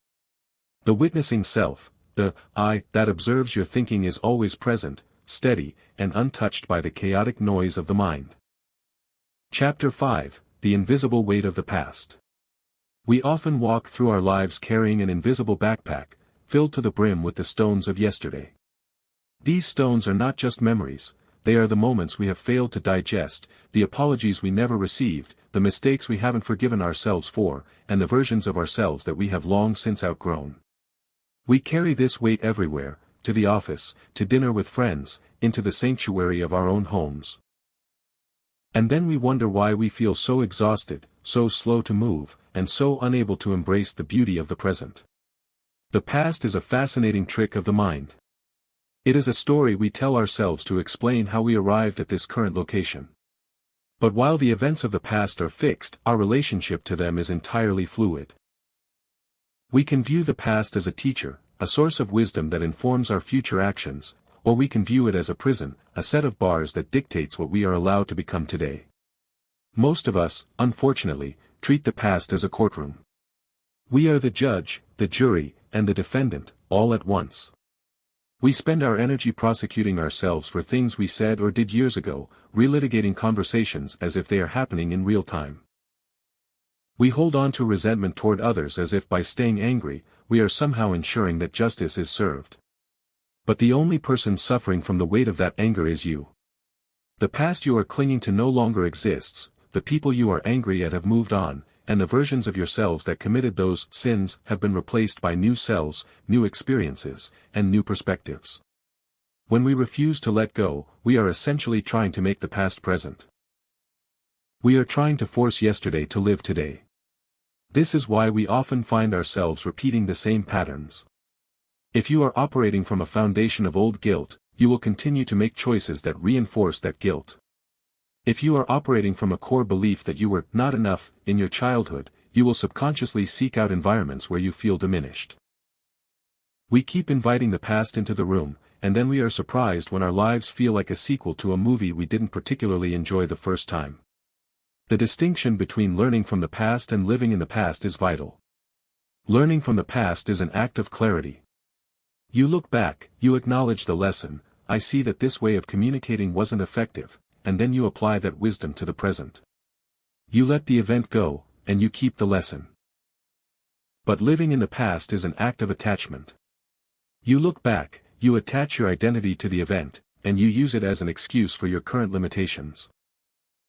The witnessing self, the I that observes your thinking, is always present, steady, and untouched by the chaotic noise of the mind. Chapter 5. The Invisible Weight of the Past. We often walk through our lives carrying an invisible backpack, filled to the brim with the stones of yesterday. These stones are not just memories, they are the moments we have failed to digest, the apologies we never received, the mistakes we haven't forgiven ourselves for, and the versions of ourselves that we have long since outgrown. We carry this weight everywhere, to the office, to dinner with friends, into the sanctuary of our own homes. And then we wonder why we feel so exhausted, so slow to move, and so unable to embrace the beauty of the present. The past is a fascinating trick of the mind. It is a story we tell ourselves to explain how we arrived at this current location. But while the events of the past are fixed, our relationship to them is entirely fluid. We can view the past as a teacher, a source of wisdom that informs our future actions, or we can view it as a prison, a set of bars that dictates what we are allowed to become today. Most of us, unfortunately, treat the past as a courtroom. We are the judge, the jury, and the defendant, all at once. We spend our energy prosecuting ourselves for things we said or did years ago, relitigating conversations as if they are happening in real time. We hold on to resentment toward others as if by staying angry, we are somehow ensuring that justice is served. But the only person suffering from the weight of that anger is you. The past you are clinging to no longer exists, the people you are angry at have moved on, and the versions of yourselves that committed those sins have been replaced by new selves, new experiences, and new perspectives. When we refuse to let go, we are essentially trying to make the past present. We are trying to force yesterday to live today. This is why we often find ourselves repeating the same patterns. If you are operating from a foundation of old guilt, you will continue to make choices that reinforce that guilt. If you are operating from a core belief that you were not enough in your childhood, you will subconsciously seek out environments where you feel diminished. We keep inviting the past into the room, and then we are surprised when our lives feel like a sequel to a movie we didn't particularly enjoy the first time. The distinction between learning from the past and living in the past is vital. Learning from the past is an act of clarity. You look back, you acknowledge the lesson, I see that this way of communicating wasn't effective, and then you apply that wisdom to the present. You let the event go, and you keep the lesson. But living in the past is an act of attachment. You look back, you attach your identity to the event, and you use it as an excuse for your current limitations.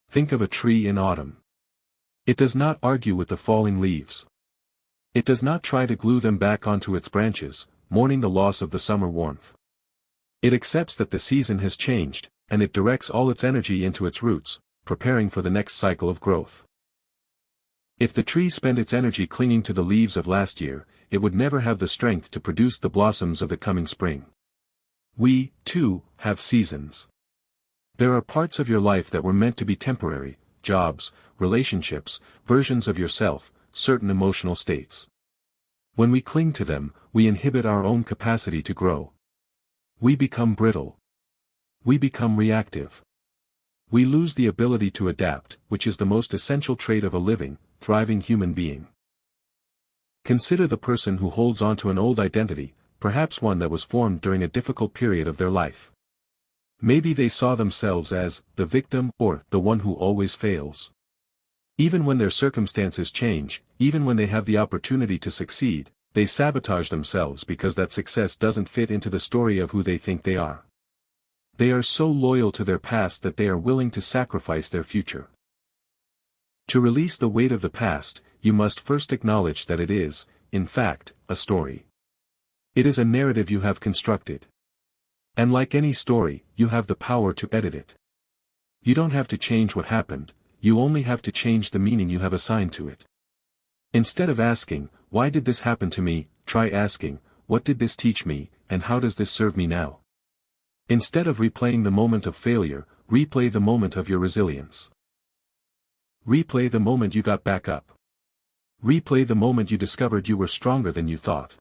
Think of a tree in autumn. It does not argue with the falling leaves. It does not try to glue them back onto its branches, mourning the loss of the summer warmth. It accepts that the season has changed, and it directs all its energy into its roots, preparing for the next cycle of growth. If the tree spent its energy clinging to the leaves of last year, it would never have the strength to produce the blossoms of the coming spring. We, too, have seasons. There are parts of your life that were meant to be temporary: jobs, relationships, versions of yourself, certain emotional states. When we cling to them, we inhibit our own capacity to grow. We become brittle. We become reactive. We lose the ability to adapt, which is the most essential trait of a living, thriving human being. Consider the person who holds on to an old identity, perhaps one that was formed during a difficult period of their life. Maybe they saw themselves as the victim or the one who always fails. Even when their circumstances change, even when they have the opportunity to succeed, they sabotage themselves because that success doesn't fit into the story of who they think they are. They are so loyal to their past that they are willing to sacrifice their future. To release the weight of the past, you must first acknowledge that it is, in fact, a story. It is a narrative you have constructed. And like any story, you have the power to edit it. You don't have to change what happened, you only have to change the meaning you have assigned to it. Instead of asking, "Why did this happen to me?" try asking, "What did this teach me, and how does this serve me now?" Instead of replaying the moment of failure, replay the moment of your resilience. Replay the moment you got back up. Replay the moment you discovered you were stronger than you thought.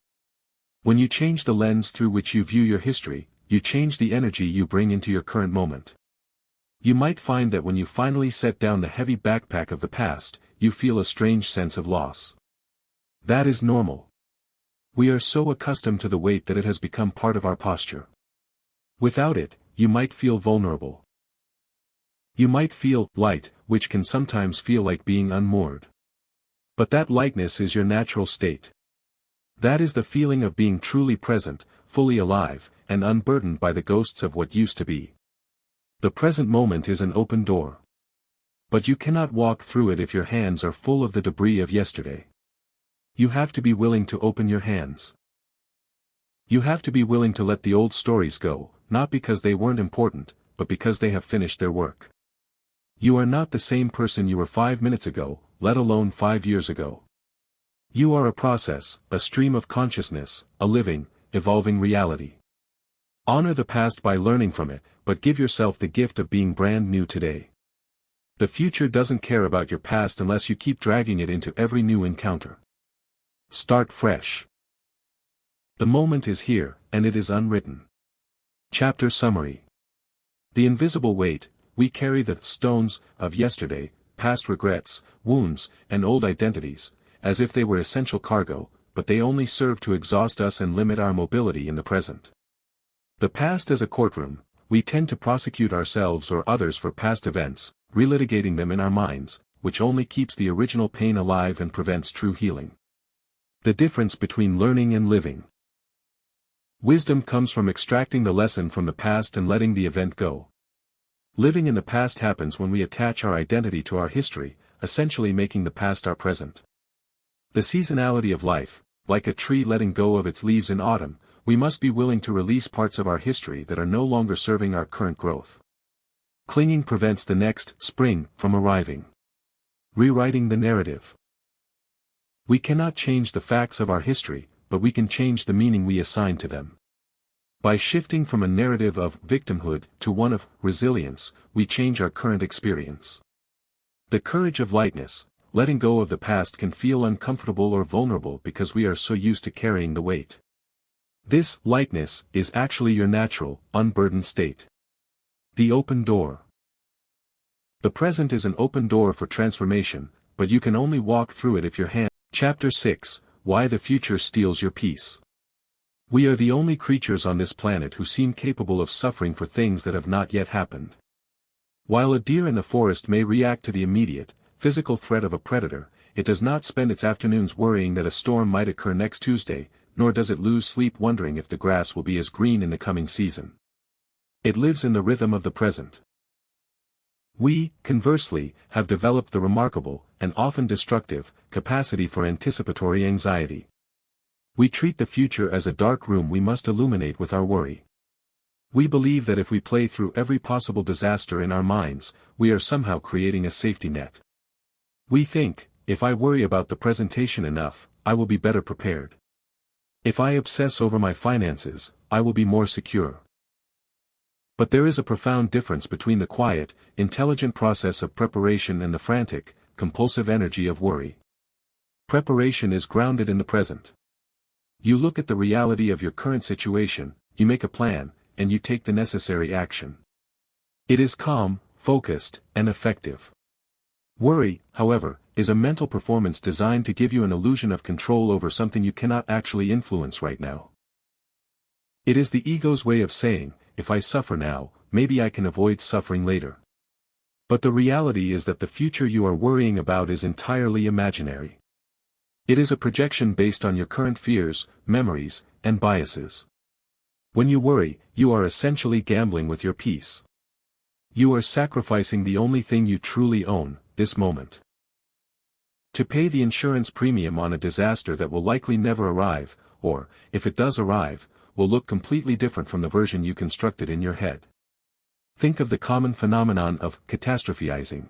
When you change the lens through which you view your history, you change the energy you bring into your current moment. You might find that when you finally set down the heavy backpack of the past, you feel a strange sense of loss. That is normal. We are so accustomed to the weight that it has become part of our posture. Without it, you might feel vulnerable. You might feel light, which can sometimes feel like being unmoored. But that lightness is your natural state. That is the feeling of being truly present, fully alive, and unburdened by the ghosts of what used to be. The present moment is an open door. But you cannot walk through it if your hands are full of the debris of yesterday. You have to be willing to open your hands. You have to be willing to let the old stories go, not because they weren't important, but because they have finished their work. You are not the same person you were 5 minutes ago, let alone 5 years ago. You are a process, a stream of consciousness, a living, evolving reality. Honor the past by learning from it, but give yourself the gift of being brand new today. The future doesn't care about your past unless you keep dragging it into every new encounter. Start fresh. The moment is here, and it is unwritten. Chapter Summary. The invisible weight: we carry the stones of yesterday, past regrets, wounds, and old identities, as if they were essential cargo, but they only serve to exhaust us and limit our mobility in the present. The past as a courtroom: we tend to prosecute ourselves or others for past events, relitigating them in our minds, which only keeps the original pain alive and prevents true healing. The difference between learning and living. Wisdom comes from extracting the lesson from the past and letting the event go. Living in the past happens when we attach our identity to our history, essentially making the past our present. The seasonality of life: like a tree letting go of its leaves in autumn, we must be willing to release parts of our history that are no longer serving our current growth. Clinging prevents the next spring from arriving. Rewriting the narrative. We cannot change the facts of our history, but we can change the meaning we assign to them. By shifting from a narrative of victimhood to one of resilience, we change our current experience. The courage of lightness: letting go of the past can feel uncomfortable or vulnerable because we are so used to carrying the weight. This lightness is actually your natural, unburdened state. The open door. The present is an open door for transformation, but you can only walk through it if your hand. Chapter 6, Why the Future Steals Your Peace. We are the only creatures on this planet who seem capable of suffering for things that have not yet happened. While a deer in the forest may react to the immediate, physical threat of a predator, it does not spend its afternoons worrying that a storm might occur next Tuesday, nor does it lose sleep wondering if the grass will be as green in the coming season. It lives in the rhythm of the present. We, conversely, have developed the remarkable, and often destructive, capacity for anticipatory anxiety. We treat the future as a dark room we must illuminate with our worry. We believe that if we play through every possible disaster in our minds, we are somehow creating a safety net. We think, if I worry about the presentation enough, I will be better prepared. If I obsess over my finances, I will be more secure. But there is a profound difference between the quiet, intelligent process of preparation and the frantic, compulsive energy of worry. Preparation is grounded in the present. You look at the reality of your current situation, you make a plan, and you take the necessary action. It is calm, focused, and effective. Worry, however, is a mental performance designed to give you an illusion of control over something you cannot actually influence right now. It is the ego's way of saying, if I suffer now, maybe I can avoid suffering later. But the reality is that the future you are worrying about is entirely imaginary. It is a projection based on your current fears, memories, and biases. When you worry, you are essentially gambling with your peace. You are sacrificing the only thing you truly own, this moment. To pay the insurance premium on a disaster that will likely never arrive, or, if it does arrive, will look completely different from the version you constructed in your head. Think of the common phenomenon of catastrophizing.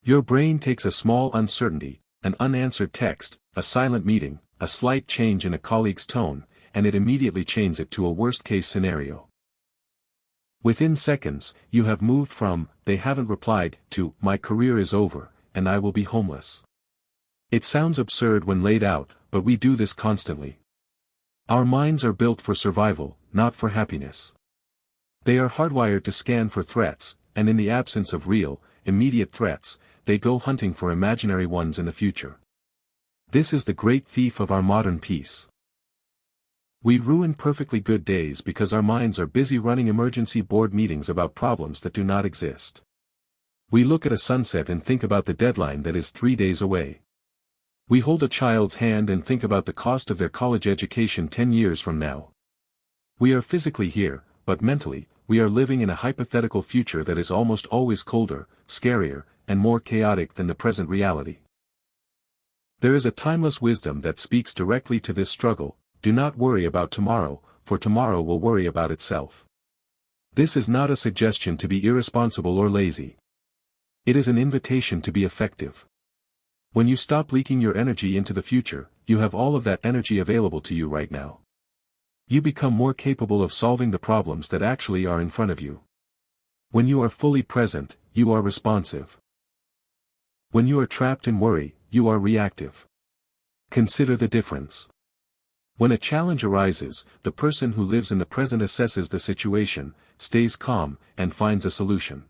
Your brain takes a small uncertainty, an unanswered text, a silent meeting, a slight change in a colleague's tone, and it immediately changes it to a worst-case scenario. Within seconds, you have moved from, they haven't replied, to, my career is over, and I will be homeless. It sounds absurd when laid out, but we do this constantly. Our minds are built for survival, not for happiness. They are hardwired to scan for threats, and in the absence of real, immediate threats, they go hunting for imaginary ones in the future. This is the great thief of our modern peace. We ruin perfectly good days because our minds are busy running emergency board meetings about problems that do not exist. We look at a sunset and think about the deadline that is 3 days away. We hold a child's hand and think about the cost of their college education 10 years from now. We are physically here, but mentally, we are living in a hypothetical future that is almost always colder, scarier, and more chaotic than the present reality. There is a timeless wisdom that speaks directly to this struggle: do not worry about tomorrow, for tomorrow will worry about itself. This is not a suggestion to be irresponsible or lazy. It is an invitation to be effective. When you stop leaking your energy into the future, you have all of that energy available to you right now. You become more capable of solving the problems that actually are in front of you. When you are fully present, you are responsive. When you are trapped in worry, you are reactive. Consider the difference. When a challenge arises, the person who lives in the present assesses the situation, stays calm, and finds a solution.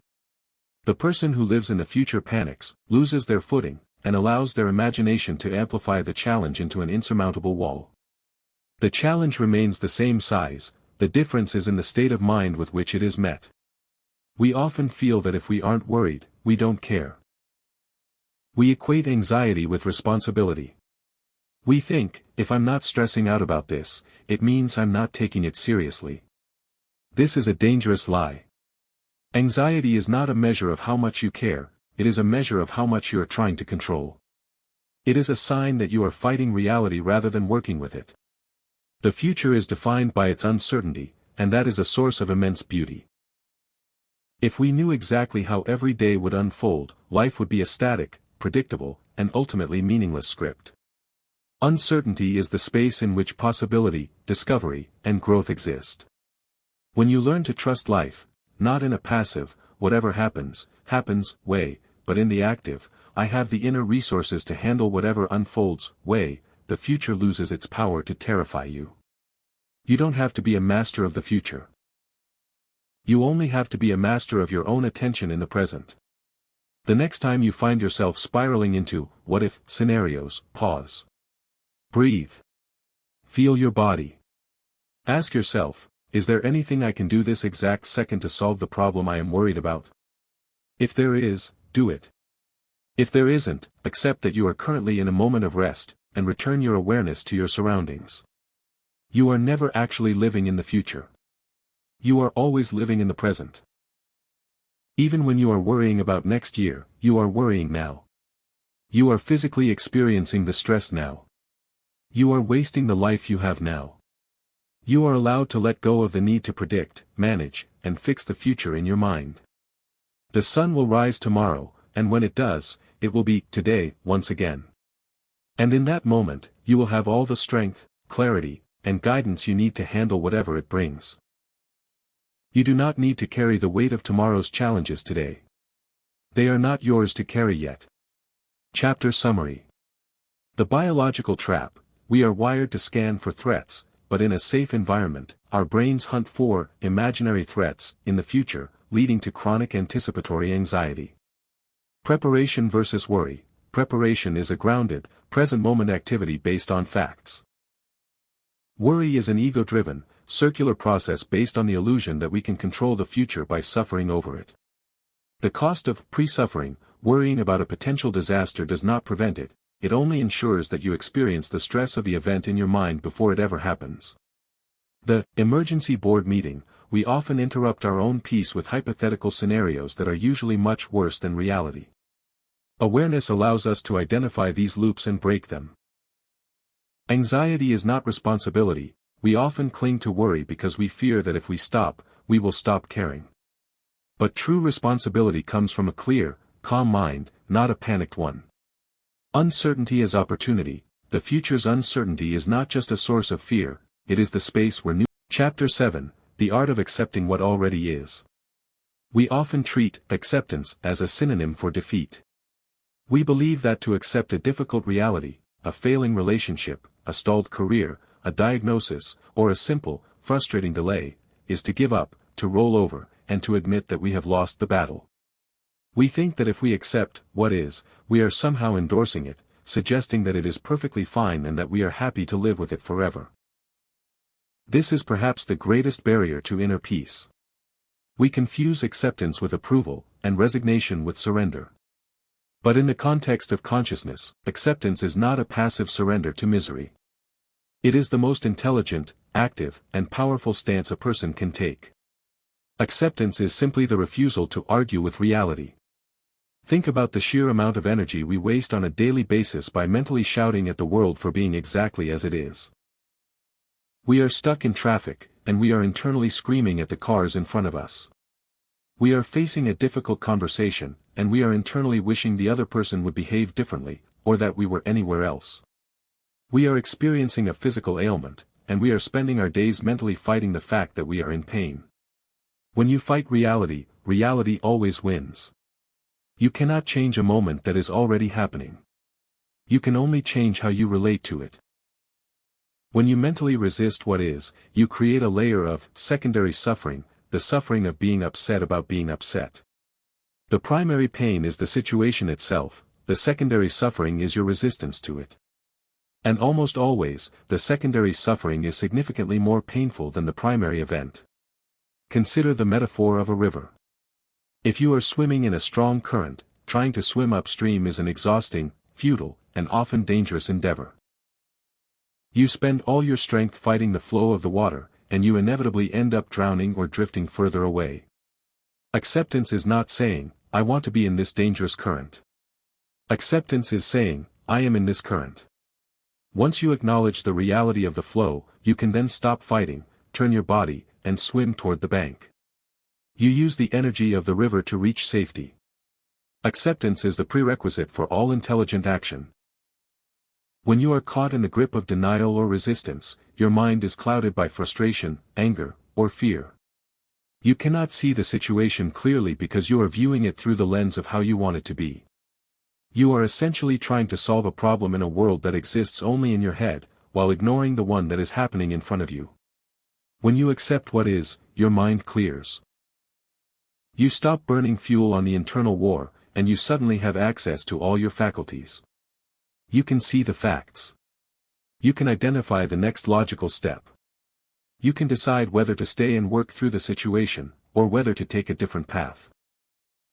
The person who lives in the future panics, loses their footing, and allows their imagination to amplify the challenge into an insurmountable wall. The challenge remains the same size, the difference is in the state of mind with which it is met. We often feel that if we aren't worried, we don't care. We equate anxiety with responsibility. We think, if I'm not stressing out about this, it means I'm not taking it seriously. This is a dangerous lie. Anxiety is not a measure of how much you care, it is a measure of how much you are trying to control. It is a sign that you are fighting reality rather than working with it. The future is defined by its uncertainty, and that is a source of immense beauty. If we knew exactly how every day would unfold, life would be a static, predictable, and ultimately meaningless script. Uncertainty is the space in which possibility, discovery, and growth exist. When you learn to trust life, not in a passive, whatever happens, happens, way, but in the active, I have the inner resources to handle whatever unfolds, way, the future loses its power to terrify you. You don't have to be a master of the future. You only have to be a master of your own attention in the present. The next time you find yourself spiraling into what-if scenarios, pause. Breathe. Feel your body. Ask yourself, is there anything I can do this exact second to solve the problem I am worried about? If there is, do it. If there isn't, accept that you are currently in a moment of rest, and return your awareness to your surroundings. You are never actually living in the future. You are always living in the present. Even when you are worrying about next year, you are worrying now. You are physically experiencing the stress now. You are wasting the life you have now. You are allowed to let go of the need to predict, manage, and fix the future in your mind. The sun will rise tomorrow, and when it does, it will be today once again. And in that moment, you will have all the strength, clarity, and guidance you need to handle whatever it brings. You do not need to carry the weight of tomorrow's challenges today. They are not yours to carry yet. Chapter Summary. The biological trap: we are wired to scan for threats, but in a safe environment, our brains hunt for imaginary threats in the future, leading to chronic anticipatory anxiety. Preparation versus worry. Preparation is a grounded, present-moment activity based on facts. Worry is an ego-driven, circular process based on the illusion that we can control the future by suffering over it. The cost of pre-suffering: worrying about a potential disaster does not prevent it, it only ensures that you experience the stress of the event in your mind before it ever happens. The emergency board meeting: we often interrupt our own peace with hypothetical scenarios that are usually much worse than reality. Awareness allows us to identify these loops and break them. Anxiety is not responsibility: we often cling to worry because we fear that if we stop, we will stop caring. But true responsibility comes from a clear, calm mind, not a panicked one. Uncertainty as opportunity: the future's uncertainty is not just a source of fear, it is the space where new. Chapter 7, The Art of Accepting What Already Is. We often treat acceptance as a synonym for defeat. We believe that to accept a difficult reality, a failing relationship, a stalled career, a diagnosis, or a simple, frustrating delay, is to give up, to roll over, and to admit that we have lost the battle. We think that if we accept what is, we are somehow endorsing it, suggesting that it is perfectly fine and that we are happy to live with it forever. This is perhaps the greatest barrier to inner peace. We confuse acceptance with approval, and resignation with surrender. But in the context of consciousness, acceptance is not a passive surrender to misery. It is the most intelligent, active, and powerful stance a person can take. Acceptance is simply the refusal to argue with reality. Think about the sheer amount of energy we waste on a daily basis by mentally shouting at the world for being exactly as it is. We are stuck in traffic, and we are internally screaming at the cars in front of us. We are facing a difficult conversation, and we are internally wishing the other person would behave differently, or that we were anywhere else. We are experiencing a physical ailment, and we are spending our days mentally fighting the fact that we are in pain. When you fight reality, reality always wins. You cannot change a moment that is already happening. You can only change how you relate to it. When you mentally resist what is, you create a layer of secondary suffering, the suffering of being upset about being upset. The primary pain is the situation itself, the secondary suffering is your resistance to it. And almost always, the secondary suffering is significantly more painful than the primary event. Consider the metaphor of a river. If you are swimming in a strong current, trying to swim upstream is an exhausting, futile, and often dangerous endeavor. You spend all your strength fighting the flow of the water, and you inevitably end up drowning or drifting further away. Acceptance is not saying, I want to be in this dangerous current. Acceptance is saying, I am in this current. Once you acknowledge the reality of the flow, you can then stop fighting, turn your body, and swim toward the bank. You use the energy of the river to reach safety. Acceptance is the prerequisite for all intelligent action. When you are caught in the grip of denial or resistance, your mind is clouded by frustration, anger, or fear. You cannot see the situation clearly because you are viewing it through the lens of how you want it to be. You are essentially trying to solve a problem in a world that exists only in your head, while ignoring the one that is happening in front of you. When you accept what is, your mind clears. You stop burning fuel on the internal war, and you suddenly have access to all your faculties. You can see the facts. You can identify the next logical step. You can decide whether to stay and work through the situation, or whether to take a different path.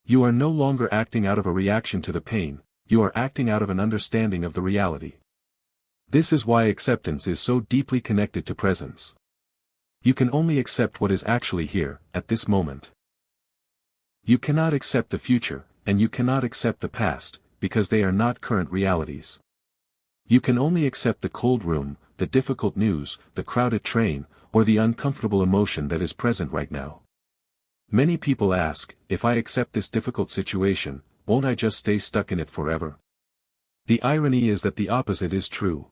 You are no longer acting out of a reaction to the pain, you are acting out of an understanding of the reality. This is why acceptance is so deeply connected to presence. You can only accept what is actually here, at this moment. You cannot accept the future, and you cannot accept the past, because they are not current realities. You can only accept the cold room, the difficult news, the crowded train, or the uncomfortable emotion that is present right now. Many people ask, if I accept this difficult situation, won't I just stay stuck in it forever? The irony is that the opposite is true.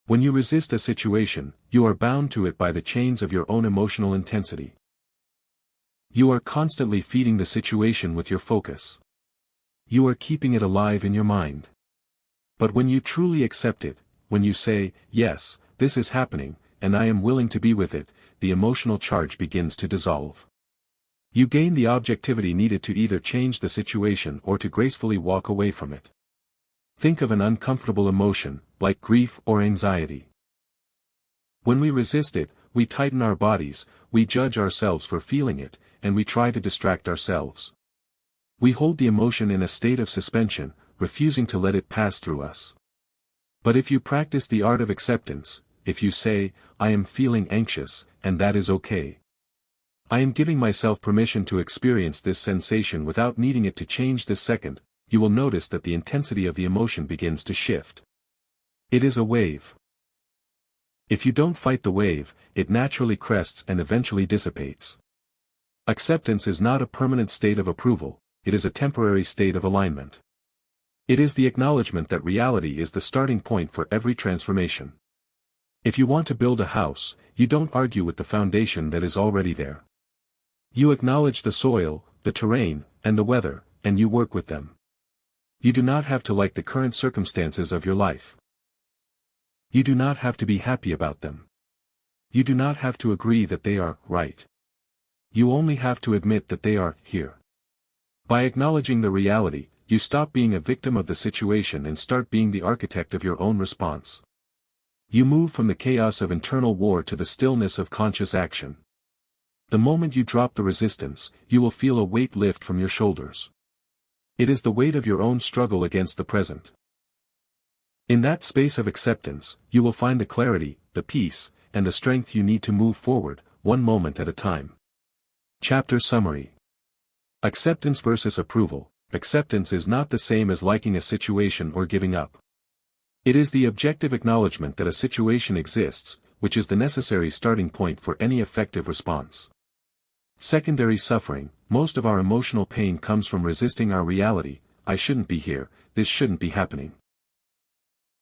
When you resist a situation, you are bound to it by the chains of your own emotional intensity. You are constantly feeding the situation with your focus. You are keeping it alive in your mind. But when you truly accept it, when you say, yes, this is happening, and I am willing to be with it, the emotional charge begins to dissolve. You gain the objectivity needed to either change the situation or to gracefully walk away from it. Think of an uncomfortable emotion, like grief or anxiety. When we resist it, we tighten our bodies, we judge ourselves for feeling it, and we try to distract ourselves. We hold the emotion in a state of suspension, refusing to let it pass through us. But if you practice the art of acceptance, if you say, I am feeling anxious, and that is okay. I am giving myself permission to experience this sensation without needing it to change this second, you will notice that the intensity of the emotion begins to shift. It is a wave. If you don't fight the wave, it naturally crests and eventually dissipates. Acceptance is not a permanent state of approval, it is a temporary state of alignment. It is the acknowledgement that reality is the starting point for every transformation. If you want to build a house, you don't argue with the foundation that is already there. You acknowledge the soil, the terrain, and the weather, and you work with them. You do not have to like the current circumstances of your life. You do not have to be happy about them. You do not have to agree that they are right. You only have to admit that they are here. By acknowledging the reality, you stop being a victim of the situation and start being the architect of your own response. You move from the chaos of internal war to the stillness of conscious action. The moment you drop the resistance, you will feel a weight lift from your shoulders. It is the weight of your own struggle against the present. In that space of acceptance, you will find the clarity, the peace, and the strength you need to move forward, one moment at a time. Chapter Summary. Acceptance versus approval. Acceptance is not the same as liking a situation or giving up. It is the objective acknowledgement that a situation exists, which is the necessary starting point for any effective response. Secondary suffering. Most of our emotional pain comes from resisting our reality. I shouldn't be here, this shouldn't be happening.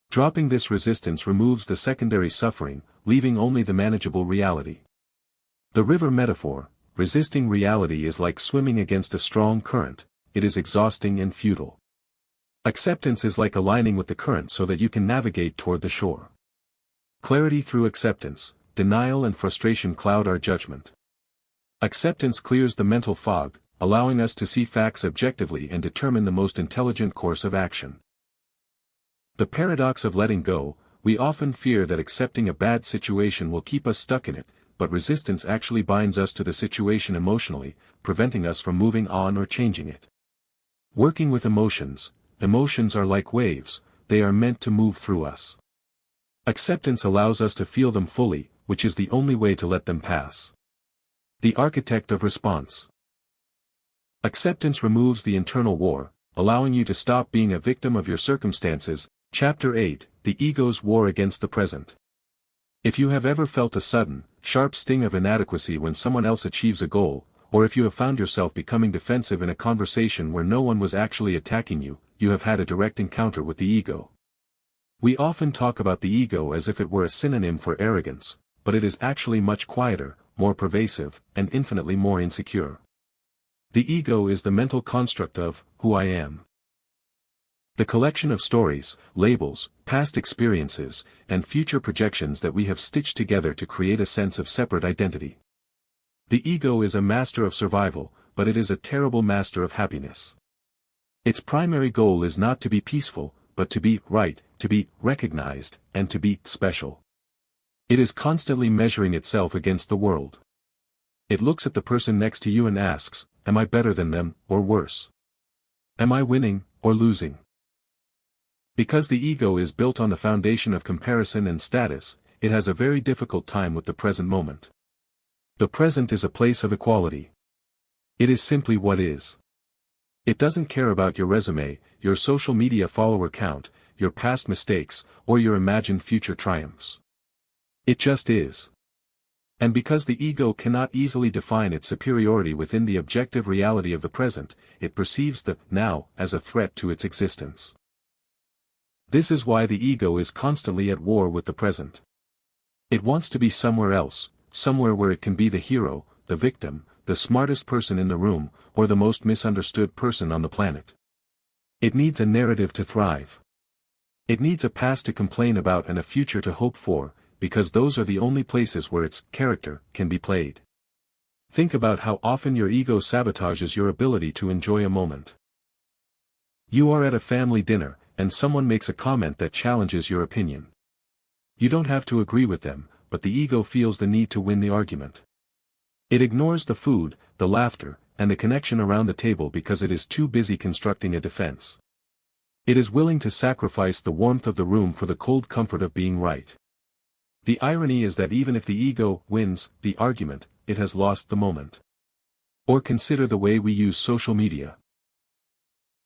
Dropping this resistance removes the secondary suffering, leaving only the manageable reality. The river metaphor. Resisting reality is like swimming against a strong current, it is exhausting and futile. Acceptance is like aligning with the current so that you can navigate toward the shore. Clarity through acceptance. Denial and frustration cloud our judgment. Acceptance clears the mental fog, allowing us to see facts objectively and determine the most intelligent course of action. The paradox of letting go. We often fear that accepting a bad situation will keep us stuck in it, but resistance actually binds us to the situation emotionally, preventing us from moving on or changing it. Working with emotions. Emotions are like waves, they are meant to move through us. Acceptance allows us to feel them fully, which is the only way to let them pass. The architect of response. Acceptance removes the internal war, allowing you to stop being a victim of your circumstances. Chapter 8. The ego's war against the present. If you have ever felt a sudden, sharp sting of inadequacy when someone else achieves a goal, or if you have found yourself becoming defensive in a conversation where no one was actually attacking you, you have had a direct encounter with the ego. We often talk about the ego as if it were a synonym for arrogance, but it is actually much quieter, more pervasive, and infinitely more insecure. The ego is the mental construct of, who I am. The collection of stories, labels, past experiences, and future projections that we have stitched together to create a sense of separate identity. The ego is a master of survival, but it is a terrible master of happiness. Its primary goal is not to be peaceful, but to be right, to be recognized, and to be special. It is constantly measuring itself against the world. It looks at the person next to you and asks, am I better than them, or worse? Am I winning, or losing? Because the ego is built on the foundation of comparison and status, it has a very difficult time with the present moment. The present is a place of equality. It is simply what is. It doesn't care about your resume, your social media follower count, your past mistakes, or your imagined future triumphs. It just is. And because the ego cannot easily define its superiority within the objective reality of the present, it perceives the now as a threat to its existence. This is why the ego is constantly at war with the present. It wants to be somewhere else, somewhere where it can be the hero, the victim, the smartest person in the room, or the most misunderstood person on the planet. It needs a narrative to thrive. It needs a past to complain about and a future to hope for, because those are the only places where its character can be played. Think about how often your ego sabotages your ability to enjoy a moment. You are at a family dinner, and someone makes a comment that challenges your opinion. You don't have to agree with them, but the ego feels the need to win the argument. It ignores the food, the laughter, and the connection around the table because it is too busy constructing a defense. It is willing to sacrifice the warmth of the room for the cold comfort of being right. The irony is that even if the ego wins the argument, it has lost the moment. Or consider the way we use social media.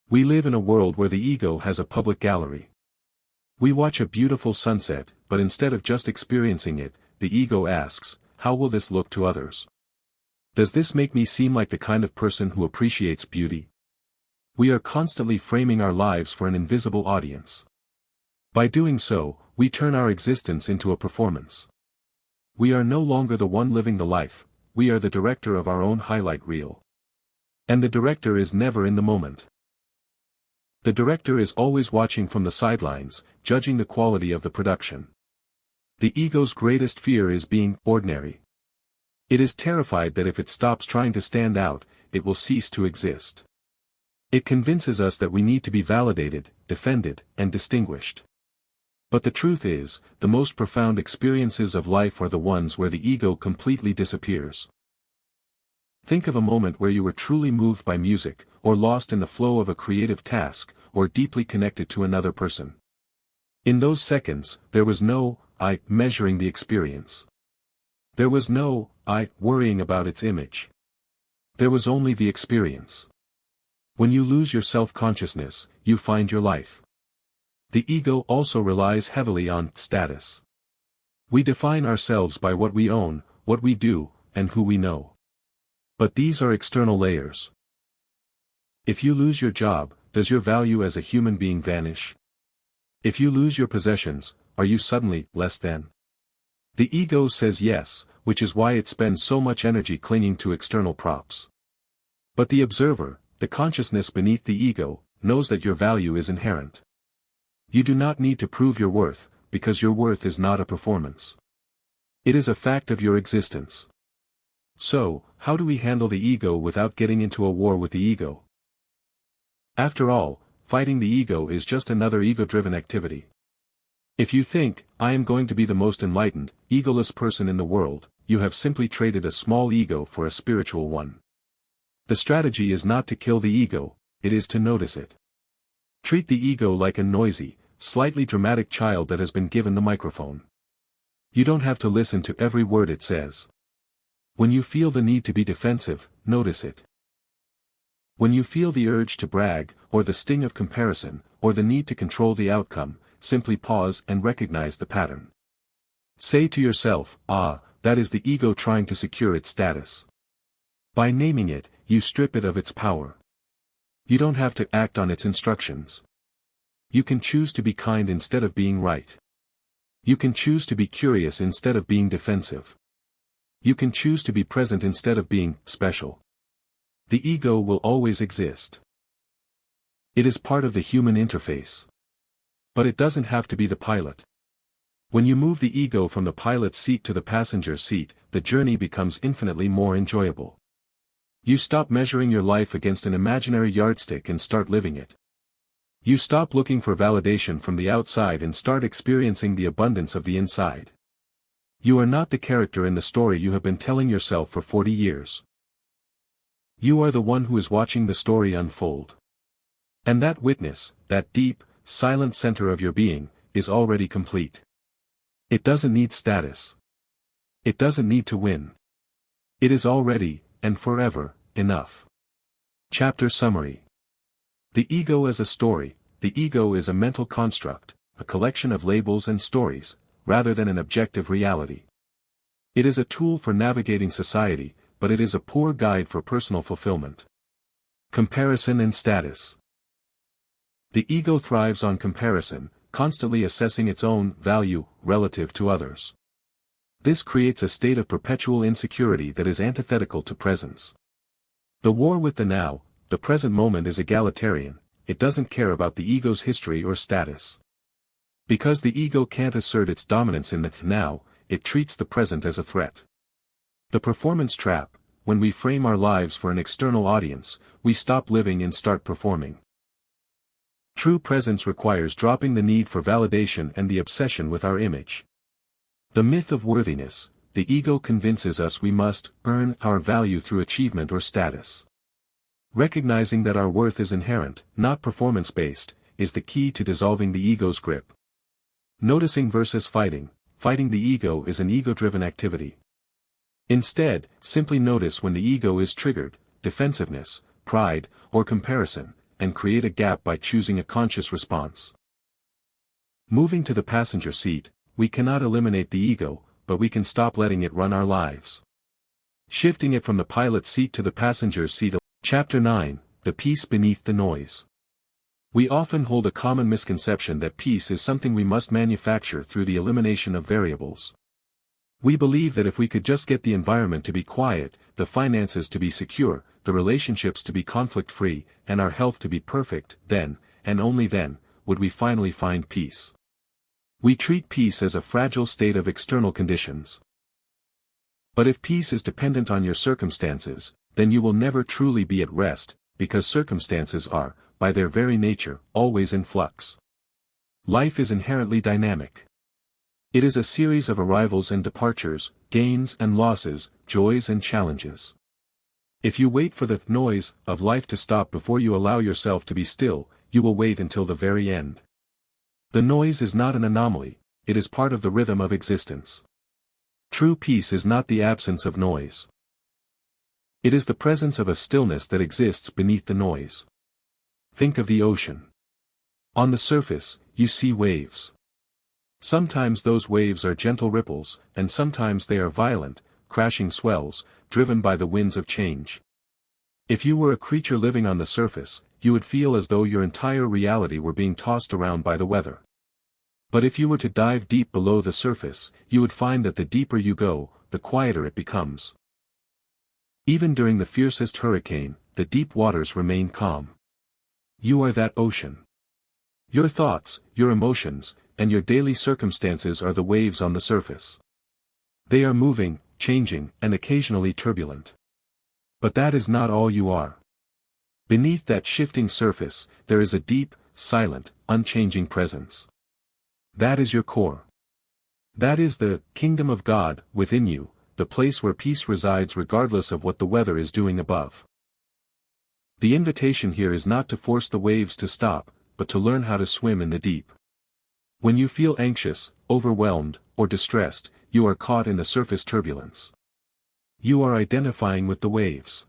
We live in a world where the ego has a public gallery. We watch a beautiful sunset, but instead of just experiencing it, the ego asks, how will this look to others? Does this make me seem like the kind of person who appreciates beauty? We are constantly framing our lives for an invisible audience. By doing so, we turn our existence into a performance. We are no longer the one living the life, we are the director of our own highlight reel. And the director is never in the moment. The director is always watching from the sidelines, judging the quality of the production. The ego's greatest fear is being ordinary. It is terrified that if it stops trying to stand out, it will cease to exist. It convinces us that we need to be validated, defended, and distinguished. But the truth is, the most profound experiences of life are the ones where the ego completely disappears. Think of a moment where you were truly moved by music, or lost in the flow of a creative task, or deeply connected to another person. In those seconds, there was no I measuring the experience. There was no I worrying about its image. There was only the experience. When you lose your self-consciousness, you find your life. The ego also relies heavily on status. We define ourselves by what we own, what we do, and who we know. But these are external layers. If you lose your job, does your value as a human being vanish? If you lose your possessions, are you suddenly less than? The ego says yes, which is why it spends so much energy clinging to external props. But the observer, the consciousness beneath the ego, knows that your value is inherent. You do not need to prove your worth, because your worth is not a performance. It is a fact of your existence. So, how do we handle the ego without getting into a war with the ego? After all, fighting the ego is just another ego-driven activity. If you think, I am going to be the most enlightened, egoless person in the world, you have simply traded a small ego for a spiritual one. The strategy is not to kill the ego, it is to notice it. Treat the ego like a noisy, slightly dramatic child that has been given the microphone. You don't have to listen to every word it says. When you feel the need to be defensive, notice it. When you feel the urge to brag, or the sting of comparison, or the need to control the outcome, simply pause and recognize the pattern. Say to yourself, that is the ego trying to secure its status. By naming it, you strip it of its power. You don't have to act on its instructions. You can choose to be kind instead of being right. You can choose to be curious instead of being defensive. You can choose to be present instead of being special. The ego will always exist. It is part of the human interface. But it doesn't have to be the pilot. When you move the ego from the pilot's seat to the passenger seat, the journey becomes infinitely more enjoyable. You stop measuring your life against an imaginary yardstick and start living it. You stop looking for validation from the outside and start experiencing the abundance of the inside. You are not the character in the story you have been telling yourself for 40 years. You are the one who is watching the story unfold. And that witness, that deep, silent center of your being, is already complete. It doesn't need status. It doesn't need to win. It is already, and forever, enough. Chapter Summary. The ego as a story. The ego is a mental construct, a collection of labels and stories, rather than an objective reality. It is a tool for navigating society, but it is a poor guide for personal fulfillment. Comparison and status. The ego thrives on comparison, constantly assessing its own value relative to others. This creates a state of perpetual insecurity that is antithetical to presence. The war with the now, the present moment is egalitarian, it doesn't care about the ego's history or status. Because the ego can't assert its dominance in the now, it treats the present as a threat. The performance trap. When we frame our lives for an external audience, we stop living and start performing. True presence requires dropping the need for validation and the obsession with our image. The myth of worthiness. The ego convinces us we must earn our value through achievement or status. Recognizing that our worth is inherent, not performance-based, is the key to dissolving the ego's grip. Noticing versus fighting. Fighting the ego is an ego-driven activity. Instead, simply notice when the ego is triggered, defensiveness, pride, or comparison, and create a gap by choosing a conscious response. Moving to the passenger seat, we cannot eliminate the ego, but we can stop letting it run our lives. Shifting it from the pilot's seat to the passenger's seat. Chapter 9, The Peace Beneath the Noise. We often hold a common misconception that peace is something we must manufacture through the elimination of variables. We believe that if we could just get the environment to be quiet, the finances to be secure, the relationships to be conflict-free, and our health to be perfect, then, and only then, would we finally find peace. We treat peace as a fragile state of external conditions. But if peace is dependent on your circumstances, then you will never truly be at rest, because circumstances are, by their very nature, always in flux. Life is inherently dynamic. It is a series of arrivals and departures, gains and losses, joys and challenges. If you wait for the noise of life to stop before you allow yourself to be still, you will wait until the very end. The noise is not an anomaly, it is part of the rhythm of existence. True peace is not the absence of noise. It is the presence of a stillness that exists beneath the noise. Think of the ocean. On the surface, you see waves. Sometimes those waves are gentle ripples, and sometimes they are violent, crashing swells, driven by the winds of change. If you were a creature living on the surface, you would feel as though your entire reality were being tossed around by the weather. But if you were to dive deep below the surface, you would find that the deeper you go, the quieter it becomes. Even during the fiercest hurricane, the deep waters remain calm. You are that ocean. Your thoughts, your emotions, and your daily circumstances are the waves on the surface. They are moving, changing, and occasionally turbulent. But that is not all you are. Beneath that shifting surface, there is a deep, silent, unchanging presence. That is your core. That is the kingdom of God within you, the place where peace resides regardless of what the weather is doing above. The invitation here is not to force the waves to stop, but to learn how to swim in the deep. When you feel anxious, overwhelmed, or distressed, you are caught in the surface turbulence. You are identifying with the waves.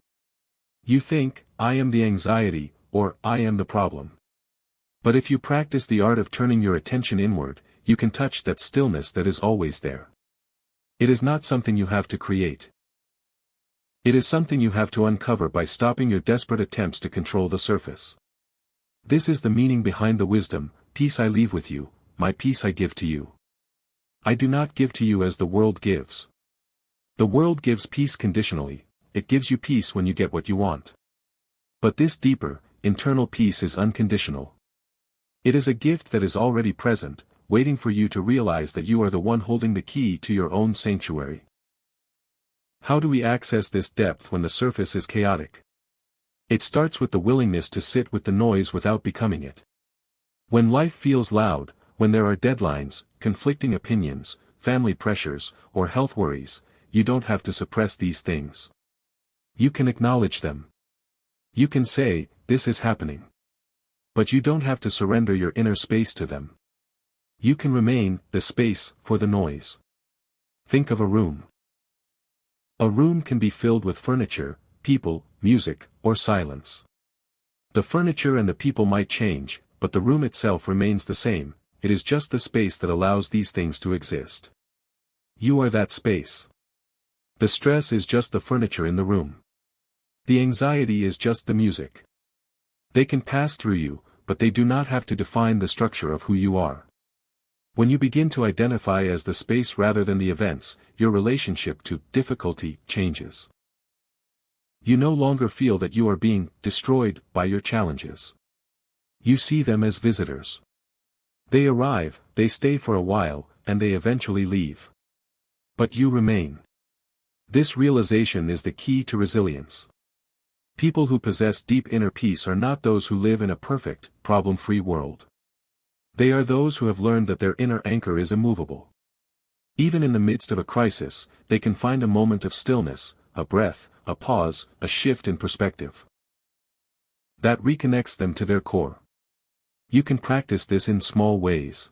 You think, I am the anxiety, or I am the problem. But if you practice the art of turning your attention inward, you can touch that stillness that is always there. It is not something you have to create. It is something you have to uncover by stopping your desperate attempts to control the surface. This is the meaning behind the wisdom, peace I leave with you, my peace I give to you. I do not give to you as the world gives. The world gives peace conditionally, it gives you peace when you get what you want. But this deeper, internal peace is unconditional. It is a gift that is already present, waiting for you to realize that you are the one holding the key to your own sanctuary. How do we access this depth when the surface is chaotic? It starts with the willingness to sit with the noise without becoming it. When life feels loud, when there are deadlines, conflicting opinions, family pressures, or health worries, you don't have to suppress these things. You can acknowledge them. You can say, "This is happening." But you don't have to surrender your inner space to them. You can remain the space for the noise. Think of a room. A room can be filled with furniture, people, music, or silence. The furniture and the people might change, but the room itself remains the same. It is just the space that allows these things to exist. You are that space. The stress is just the furniture in the room. The anxiety is just the music. They can pass through you, but they do not have to define the structure of who you are. When you begin to identify as the space rather than the events, your relationship to difficulty changes. You no longer feel that you are being destroyed by your challenges. You see them as visitors. They arrive, they stay for a while, and they eventually leave. But you remain. This realization is the key to resilience. People who possess deep inner peace are not those who live in a perfect, problem-free world. They are those who have learned that their inner anchor is immovable. Even in the midst of a crisis, they can find a moment of stillness, a breath, a pause, a shift in perspective. That reconnects them to their core. You can practice this in small ways.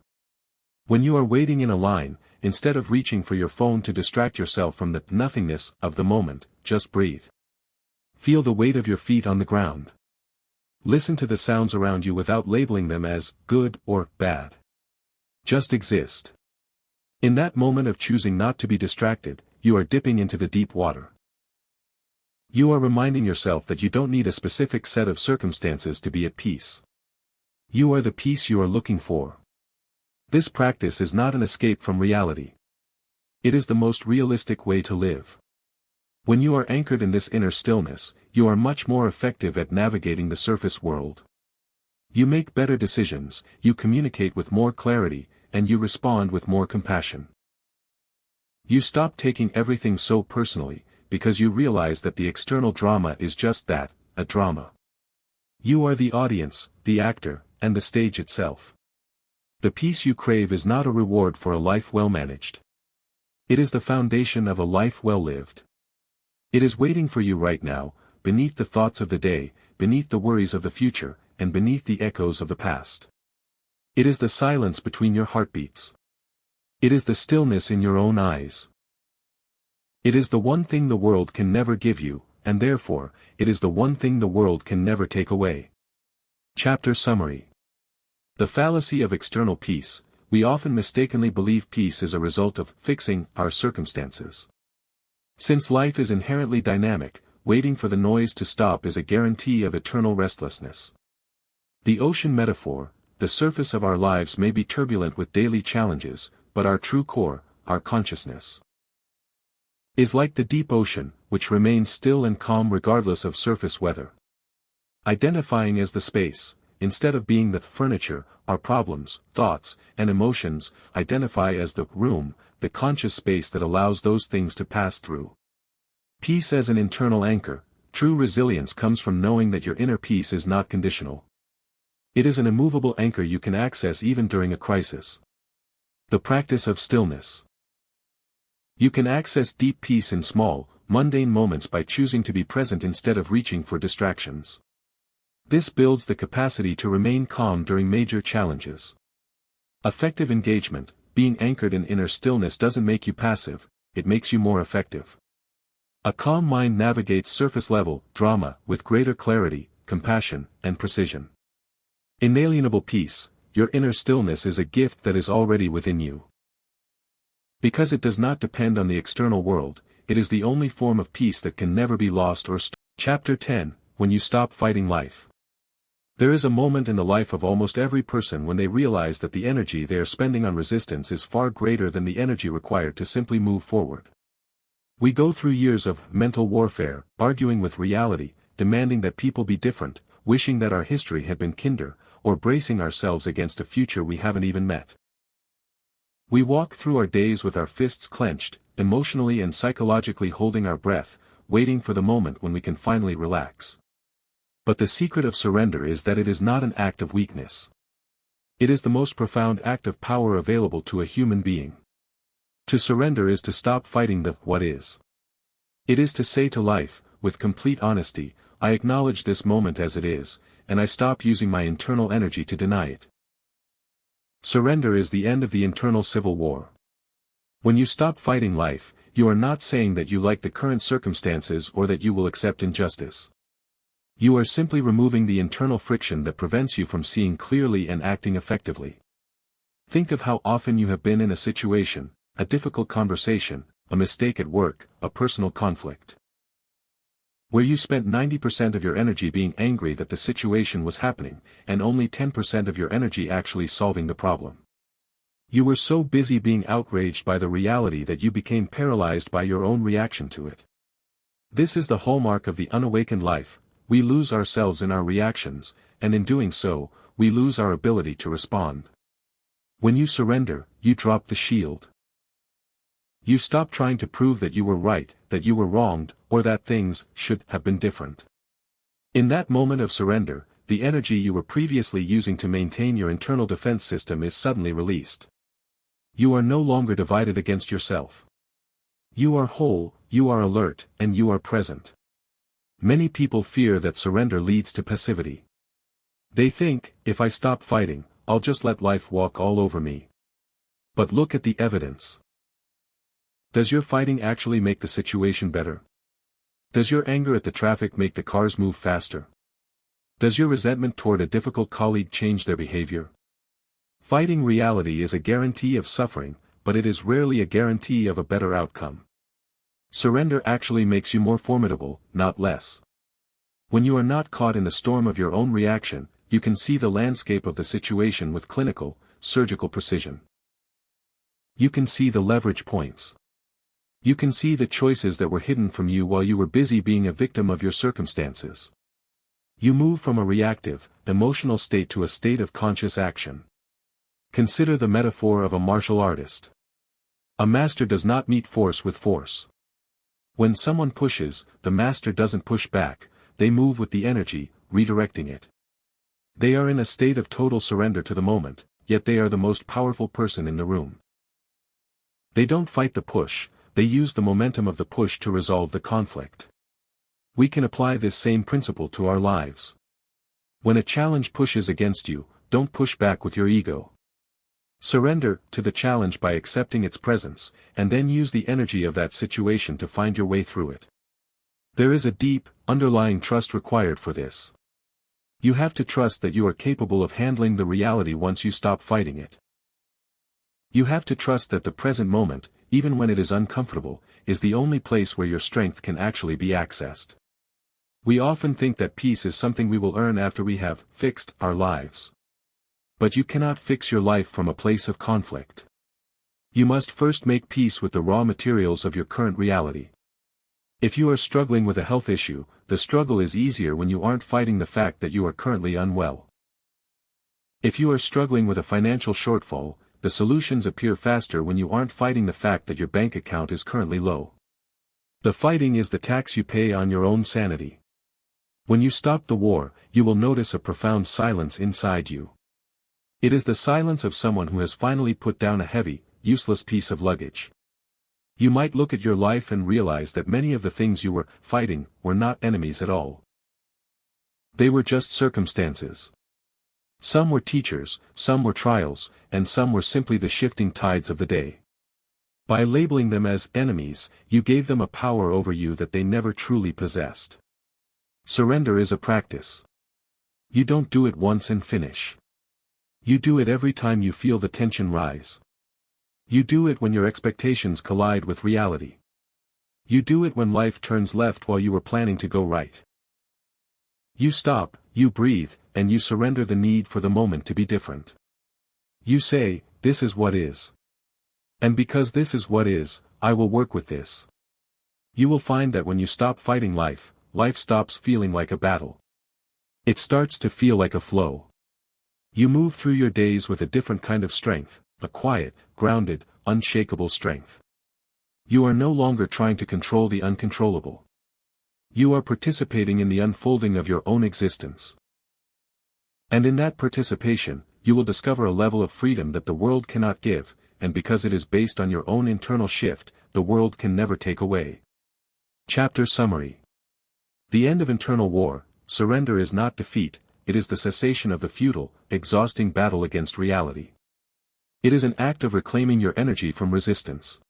When you are waiting in a line, instead of reaching for your phone to distract yourself from the nothingness of the moment, just breathe. Feel the weight of your feet on the ground. Listen to the sounds around you without labeling them as good or bad. Just exist. In that moment of choosing not to be distracted, you are dipping into the deep water. You are reminding yourself that you don't need a specific set of circumstances to be at peace. You are the peace you are looking for. This practice is not an escape from reality. It is the most realistic way to live. When you are anchored in this inner stillness, you are much more effective at navigating the surface world. You make better decisions, you communicate with more clarity, and you respond with more compassion. You stop taking everything so personally, because you realize that the external drama is just that, a drama. You are the audience, the actor, and the stage itself. The peace you crave is not a reward for a life well managed. It is the foundation of a life well lived. It is waiting for you right now, beneath the thoughts of the day, beneath the worries of the future, and beneath the echoes of the past. It is the silence between your heartbeats. It is the stillness in your own eyes. It is the one thing the world can never give you, and therefore, it is the one thing the world can never take away. Chapter Summary. The fallacy of external peace. We often mistakenly believe peace is a result of fixing our circumstances. Since life is inherently dynamic, waiting for the noise to stop is a guarantee of eternal restlessness. The ocean metaphor, the surface of our lives may be turbulent with daily challenges, but our true core, our consciousness, is like the deep ocean, which remains still and calm regardless of surface weather. Identifying as the space, instead of being the furniture, our problems, thoughts, and emotions, identify as the room, the conscious space that allows those things to pass through. Peace as an internal anchor. True resilience comes from knowing that your inner peace is not conditional. It is an immovable anchor you can access even during a crisis. The practice of stillness. You can access deep peace in small, mundane moments by choosing to be present instead of reaching for distractions. This builds the capacity to remain calm during major challenges. Effective engagement. Being anchored in inner stillness doesn't make you passive, it makes you more effective. A calm mind navigates surface-level drama with greater clarity, compassion, and precision. Inalienable peace. Your inner stillness is a gift that is already within you. Because it does not depend on the external world, it is the only form of peace that can never be lost or stolen. Chapter 10. When you stop fighting life. There is a moment in the life of almost every person when they realize that the energy they are spending on resistance is far greater than the energy required to simply move forward. We go through years of mental warfare, arguing with reality, demanding that people be different, wishing that our history had been kinder, or bracing ourselves against a future we haven't even met. We walk through our days with our fists clenched, emotionally and psychologically holding our breath, waiting for the moment when we can finally relax. But the secret of surrender is that it is not an act of weakness. It is the most profound act of power available to a human being. To surrender is to stop fighting the what is. It is to say to life, with complete honesty, I acknowledge this moment as it is, and I stop using my internal energy to deny it. Surrender is the end of the internal civil war. When you stop fighting life, you are not saying that you like the current circumstances or that you will accept injustice. You are simply removing the internal friction that prevents you from seeing clearly and acting effectively. Think of how often you have been in a situation, a difficult conversation, a mistake at work, a personal conflict, where you spent 90% of your energy being angry that the situation was happening, and only 10% of your energy actually solving the problem. You were so busy being outraged by the reality that you became paralyzed by your own reaction to it. This is the hallmark of the unawakened life. We lose ourselves in our reactions, and in doing so, we lose our ability to respond. When you surrender, you drop the shield. You stop trying to prove that you were right, that you were wronged, or that things should have been different. In that moment of surrender, the energy you were previously using to maintain your internal defense system is suddenly released. You are no longer divided against yourself. You are whole, you are alert, and you are present. Many people fear that surrender leads to passivity. They think, if I stop fighting, I'll just let life walk all over me. But look at the evidence. Does your fighting actually make the situation better? Does your anger at the traffic make the cars move faster? Does your resentment toward a difficult colleague change their behavior? Fighting reality is a guarantee of suffering, but it is rarely a guarantee of a better outcome. Surrender actually makes you more formidable, not less. When you are not caught in the storm of your own reaction, you can see the landscape of the situation with clinical, surgical precision. You can see the leverage points. You can see the choices that were hidden from you while you were busy being a victim of your circumstances. You move from a reactive, emotional state to a state of conscious action. Consider the metaphor of a martial artist. A master does not meet force with force. When someone pushes, the master doesn't push back, they move with the energy, redirecting it. They are in a state of total surrender to the moment, yet they are the most powerful person in the room. They don't fight the push, they use the momentum of the push to resolve the conflict. We can apply this same principle to our lives. When a challenge pushes against you, don't push back with your ego. Surrender to the challenge by accepting its presence, and then use the energy of that situation to find your way through it. There is a deep, underlying trust required for this. You have to trust that you are capable of handling the reality once you stop fighting it. You have to trust that the present moment, even when it is uncomfortable, is the only place where your strength can actually be accessed. We often think that peace is something we will earn after we have fixed our lives. But you cannot fix your life from a place of conflict. You must first make peace with the raw materials of your current reality. If you are struggling with a health issue, the struggle is easier when you aren't fighting the fact that you are currently unwell. If you are struggling with a financial shortfall, the solutions appear faster when you aren't fighting the fact that your bank account is currently low. The fighting is the tax you pay on your own sanity. When you stop the war, you will notice a profound silence inside you. It is the silence of someone who has finally put down a heavy, useless piece of luggage. You might look at your life and realize that many of the things you were fighting were not enemies at all. They were just circumstances. Some were teachers, some were trials, and some were simply the shifting tides of the day. By labeling them as enemies, you gave them a power over you that they never truly possessed. Surrender is a practice. You don't do it once and finish. You do it every time you feel the tension rise. You do it when your expectations collide with reality. You do it when life turns left while you were planning to go right. You stop, you breathe, and you surrender the need for the moment to be different. You say, this is what is. And because this is what is, I will work with this. You will find that when you stop fighting life, life stops feeling like a battle. It starts to feel like a flow. You move through your days with a different kind of strength, a quiet, grounded, unshakable strength. You are no longer trying to control the uncontrollable. You are participating in the unfolding of your own existence. And in that participation, you will discover a level of freedom that the world cannot give, and because it is based on your own internal shift, the world can never take away. Chapter Summary. The end of internal war, surrender is not defeat, it is the cessation of the futile, exhausting battle against reality. It is an act of reclaiming your energy from resistance.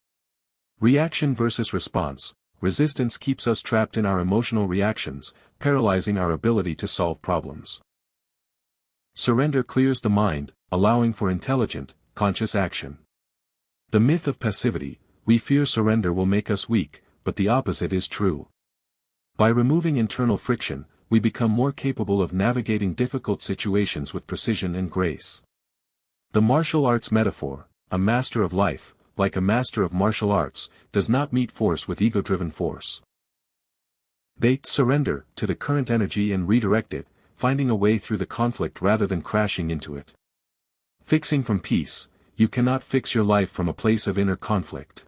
Reaction versus response. Resistance keeps us trapped in our emotional reactions, paralyzing our ability to solve problems. Surrender clears the mind, allowing for intelligent, conscious action. The myth of passivity. We fear surrender will make us weak, but the opposite is true. By removing internal friction, we become more capable of navigating difficult situations with precision and grace. The martial arts metaphor. A master of life, like a master of martial arts, does not meet force with ego-driven force. They surrender to the current energy and redirect it, finding a way through the conflict rather than crashing into it. Fixing from peace. You cannot fix your life from a place of inner conflict.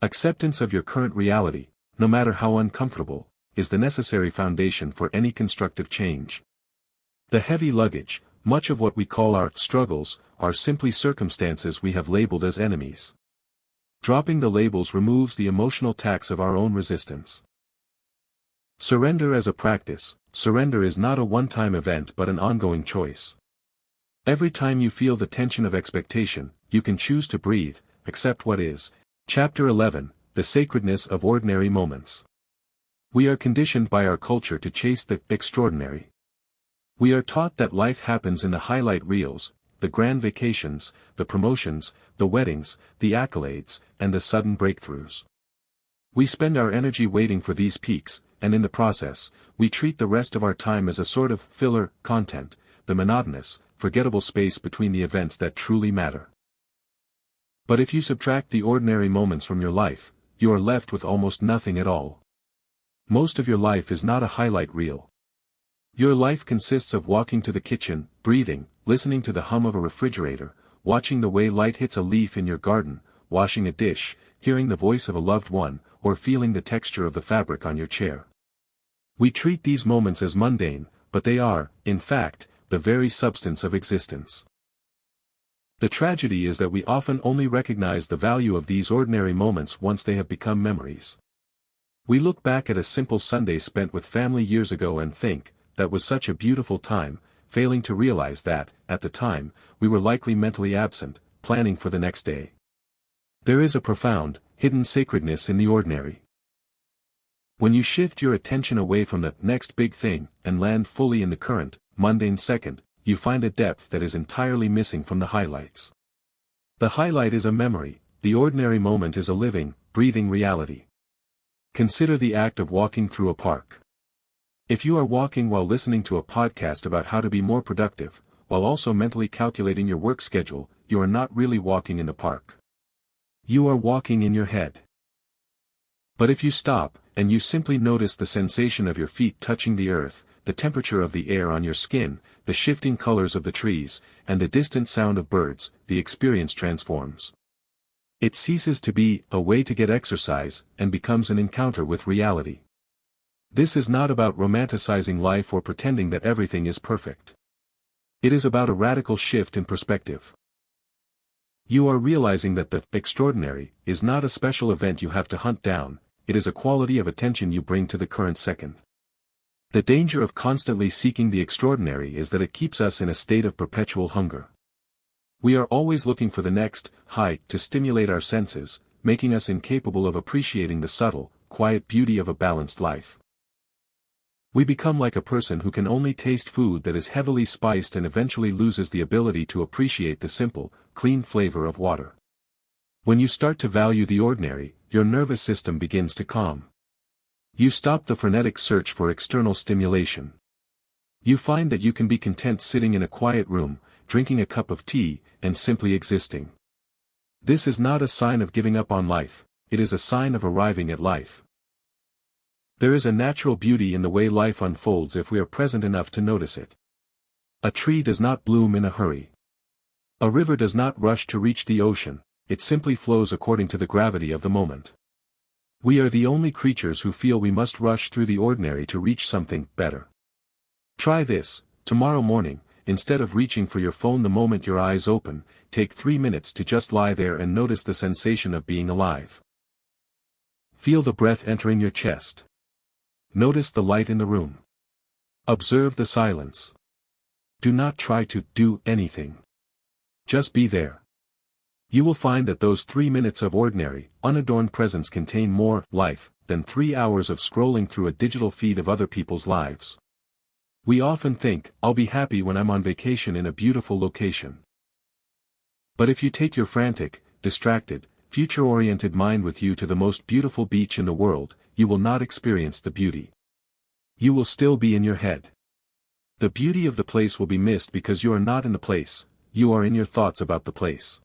Acceptance of your current reality, no matter how uncomfortable, is the necessary foundation for any constructive change. The heavy luggage. Much of what we call our struggles are simply circumstances we have labeled as enemies. Dropping the labels removes the emotional tax of our own resistance. Surrender as a practice. Surrender is not a one-time event but an ongoing choice. Every time you feel the tension of expectation, you can choose to breathe, accept what is. Chapter 11. The sacredness of ordinary moments. We are conditioned by our culture to chase the extraordinary. We are taught that life happens in the highlight reels, the grand vacations, the promotions, the weddings, the accolades, and the sudden breakthroughs. We spend our energy waiting for these peaks, and in the process, we treat the rest of our time as a sort of filler content, the monotonous, forgettable space between the events that truly matter. But if you subtract the ordinary moments from your life, you are left with almost nothing at all. Most of your life is not a highlight reel. Your life consists of walking to the kitchen, breathing, listening to the hum of a refrigerator, watching the way light hits a leaf in your garden, washing a dish, hearing the voice of a loved one, or feeling the texture of the fabric on your chair. We treat these moments as mundane, but they are, in fact, the very substance of existence. The tragedy is that we often only recognize the value of these ordinary moments once they have become memories. We look back at a simple Sunday spent with family years ago and think, that was such a beautiful time, failing to realize that, at the time, we were likely mentally absent, planning for the next day. There is a profound, hidden sacredness in the ordinary. When you shift your attention away from the next big thing, and land fully in the current, mundane second, you find a depth that is entirely missing from the highlights. The highlight is a memory, the ordinary moment is a living, breathing reality. Consider the act of walking through a park. If you are walking while listening to a podcast about how to be more productive, while also mentally calculating your work schedule, you are not really walking in the park. You are walking in your head. But if you stop, and you simply notice the sensation of your feet touching the earth, the temperature of the air on your skin, the shifting colors of the trees, and the distant sound of birds, the experience transforms. It ceases to be a way to get exercise, and becomes an encounter with reality. This is not about romanticizing life or pretending that everything is perfect. It is about a radical shift in perspective. You are realizing that the extraordinary is not a special event you have to hunt down, it is a quality of attention you bring to the current second. The danger of constantly seeking the extraordinary is that it keeps us in a state of perpetual hunger. We are always looking for the next high to stimulate our senses, making us incapable of appreciating the subtle, quiet beauty of a balanced life. We become like a person who can only taste food that is heavily spiced and eventually loses the ability to appreciate the simple, clean flavor of water. When you start to value the ordinary, your nervous system begins to calm. You stop the frenetic search for external stimulation. You find that you can be content sitting in a quiet room, drinking a cup of tea, and simply existing. This is not a sign of giving up on life, it is a sign of arriving at life. There is a natural beauty in the way life unfolds if we are present enough to notice it. A tree does not bloom in a hurry. A river does not rush to reach the ocean, it simply flows according to the gravity of the moment. We are the only creatures who feel we must rush through the ordinary to reach something better. Try this: tomorrow morning, instead of reaching for your phone the moment your eyes open, take 3 minutes to just lie there and notice the sensation of being alive. Feel the breath entering your chest. Notice the light in the room. Observe the silence. Do not try to do anything. Just be there. You will find that those 3 minutes of ordinary, unadorned presence contain more life than 3 hours of scrolling through a digital feed of other people's lives. We often think, I'll be happy when I'm on vacation in a beautiful location. But if you take your frantic, distracted, future-oriented mind with you to the most beautiful beach in the world, you will not experience the beauty. You will still be in your head. The beauty of the place will be missed because you are not in the place, you are in your thoughts about the place.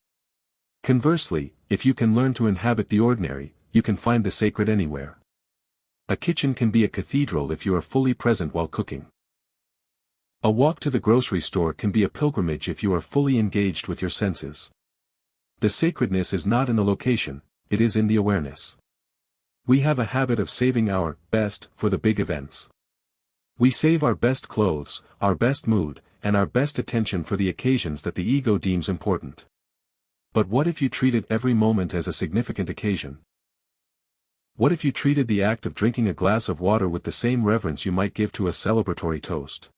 Conversely, if you can learn to inhabit the ordinary, you can find the sacred anywhere. A kitchen can be a cathedral if you are fully present while cooking. A walk to the grocery store can be a pilgrimage if you are fully engaged with your senses. The sacredness is not in the location, it is in the awareness. We have a habit of saving our best for the big events. We save our best clothes, our best mood, and our best attention for the occasions that the ego deems important. But what if you treated every moment as a significant occasion? What if you treated the act of drinking a glass of water with the same reverence you might give to a celebratory toast?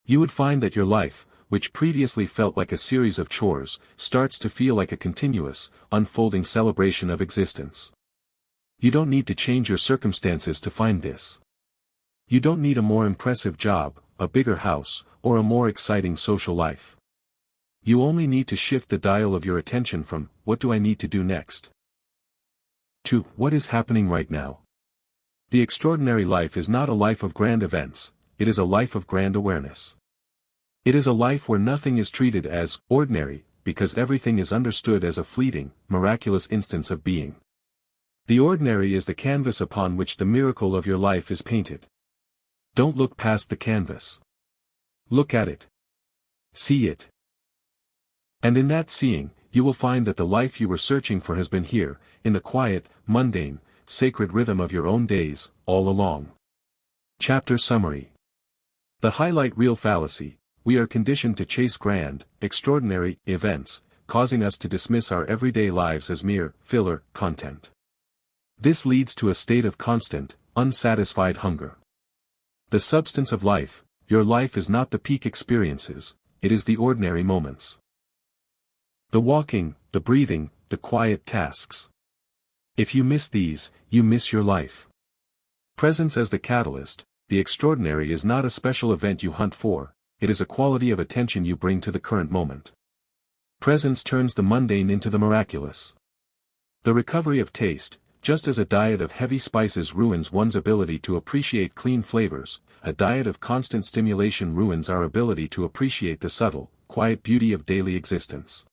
You would find that your life, which previously felt like a series of chores, starts to feel like a continuous, unfolding celebration of existence. You don't need to change your circumstances to find this. You don't need a more impressive job, a bigger house, or a more exciting social life. You only need to shift the dial of your attention from, what do I need to do next? To, what is happening right now? The extraordinary life is not a life of grand events, it is a life of grand awareness. It is a life where nothing is treated as ordinary, because everything is understood as a fleeting, miraculous instance of being. The ordinary is the canvas upon which the miracle of your life is painted. Don't look past the canvas. Look at it. See it. And in that seeing, you will find that the life you were searching for has been here, in the quiet, mundane, sacred rhythm of your own days, all along. Chapter Summary. The highlight reel fallacy: we are conditioned to chase grand, extraordinary events, causing us to dismiss our everyday lives as mere filler content. This leads to a state of constant, unsatisfied hunger. The substance of life, your life is not the peak experiences, it is the ordinary moments. The walking, the breathing, the quiet tasks. If you miss these, you miss your life. Presence as the catalyst, the extraordinary is not a special event you hunt for, it is a quality of attention you bring to the current moment. Presence turns the mundane into the miraculous. The recovery of taste, just as a diet of heavy spices ruins one's ability to appreciate clean flavors, a diet of constant stimulation ruins our ability to appreciate the subtle, quiet beauty of daily existence.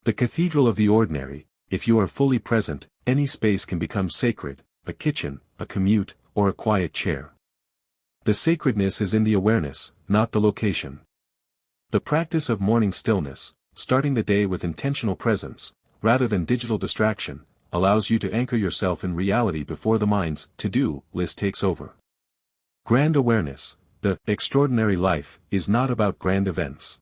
The cathedral of the ordinary, if you are fully present, any space can become sacred, a kitchen, a commute, or a quiet chair. The sacredness is in the awareness, not the location. The practice of morning stillness, starting the day with intentional presence, rather than digital distraction, allows you to anchor yourself in reality before the mind's to-do list takes over. Grand awareness, the extraordinary life, is not about grand events.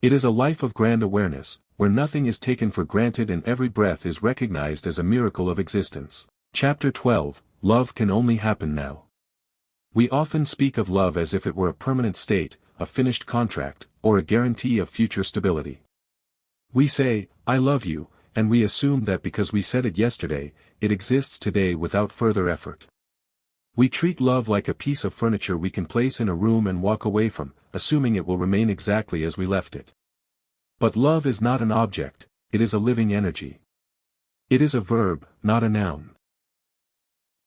It is a life of grand awareness, where nothing is taken for granted and every breath is recognized as a miracle of existence. Chapter 12, Love Can Only Happen Now. We often speak of love as if it were a permanent state, a finished contract, or a guarantee of future stability. We say, I love you, and we assume that because we said it yesterday, it exists today without further effort. We treat love like a piece of furniture we can place in a room and walk away from, assuming it will remain exactly as we left it. But love is not an object, it is a living energy. It is a verb, not a noun.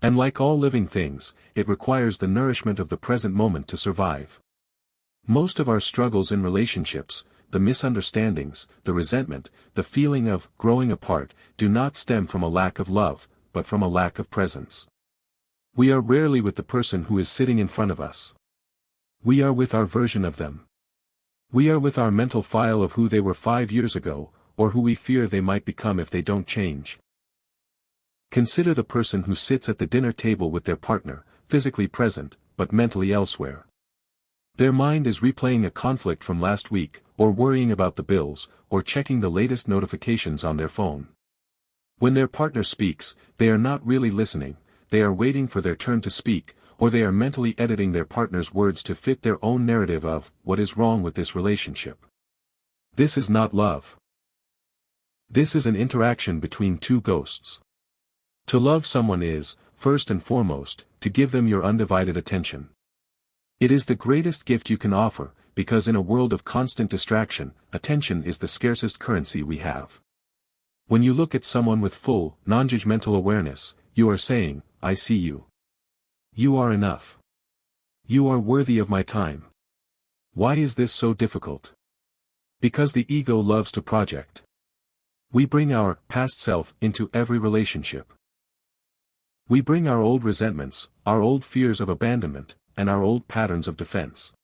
And like all living things, it requires the nourishment of the present moment to survive. Most of our struggles in relationships, the misunderstandings, the resentment, the feeling of growing apart, do not stem from a lack of love, but from a lack of presence. We are rarely with the person who is sitting in front of us. We are with our version of them. We are with our mental file of who they were 5 years ago, or who we fear they might become if they don't change. Consider the person who sits at the dinner table with their partner, physically present, but mentally elsewhere. Their mind is replaying a conflict from last week, or worrying about the bills, or checking the latest notifications on their phone. When their partner speaks, they are not really listening, they are waiting for their turn to speak, or they are mentally editing their partner's words to fit their own narrative of what is wrong with this relationship. This is not love. This is an interaction between two ghosts. To love someone is, first and foremost, to give them your undivided attention. It is the greatest gift you can offer, because in a world of constant distraction, attention is the scarcest currency we have. When you look at someone with full, non-judgmental awareness, you are saying, I see you. You are enough. You are worthy of my time. Why is this so difficult? Because the ego loves to project. We bring our past self into every relationship. We bring our old resentments, our old fears of abandonment, and our old patterns of defense.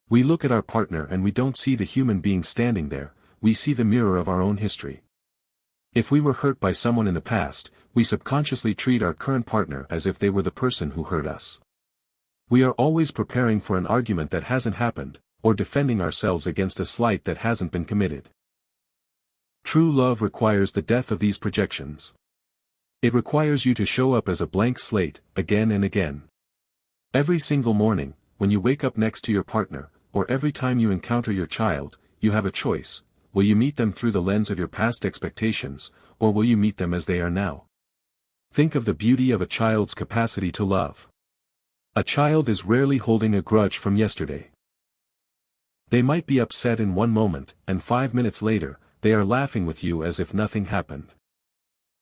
We look at our partner and we don't see the human being standing there, we see the mirror of our own history. If we were hurt by someone in the past, we subconsciously treat our current partner as if they were the person who hurt us. We are always preparing for an argument that hasn't happened, or defending ourselves against a slight that hasn't been committed. True love requires the death of these projections. It requires you to show up as a blank slate, again and again. Every single morning, when you wake up next to your partner, or every time you encounter your child, you have a choice. Will you meet them through the lens of your past expectations, or will you meet them as they are now? Think of the beauty of a child's capacity to love. A child is rarely holding a grudge from yesterday. They might be upset in one moment, and 5 minutes later, they are laughing with you as if nothing happened.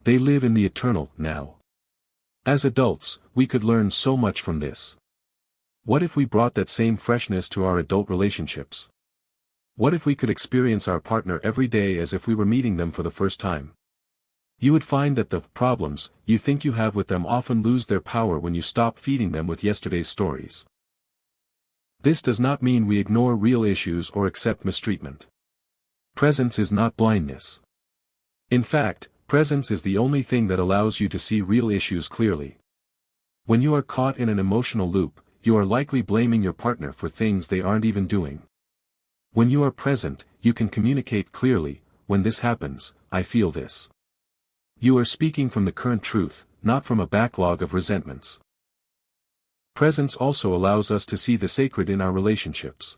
They live in the eternal now. As adults, we could learn so much from this. What if we brought that same freshness to our adult relationships? What if we could experience our partner every day as if we were meeting them for the first time? You would find that the problems you think you have with them often lose their power when you stop feeding them with yesterday's stories. This does not mean we ignore real issues or accept mistreatment. Presence is not blindness. In fact, presence is the only thing that allows you to see real issues clearly. When you are caught in an emotional loop, you are likely blaming your partner for things they aren't even doing. When you are present, you can communicate clearly. When this happens, I feel this. You are speaking from the current truth, not from a backlog of resentments. Presence also allows us to see the sacred in our relationships.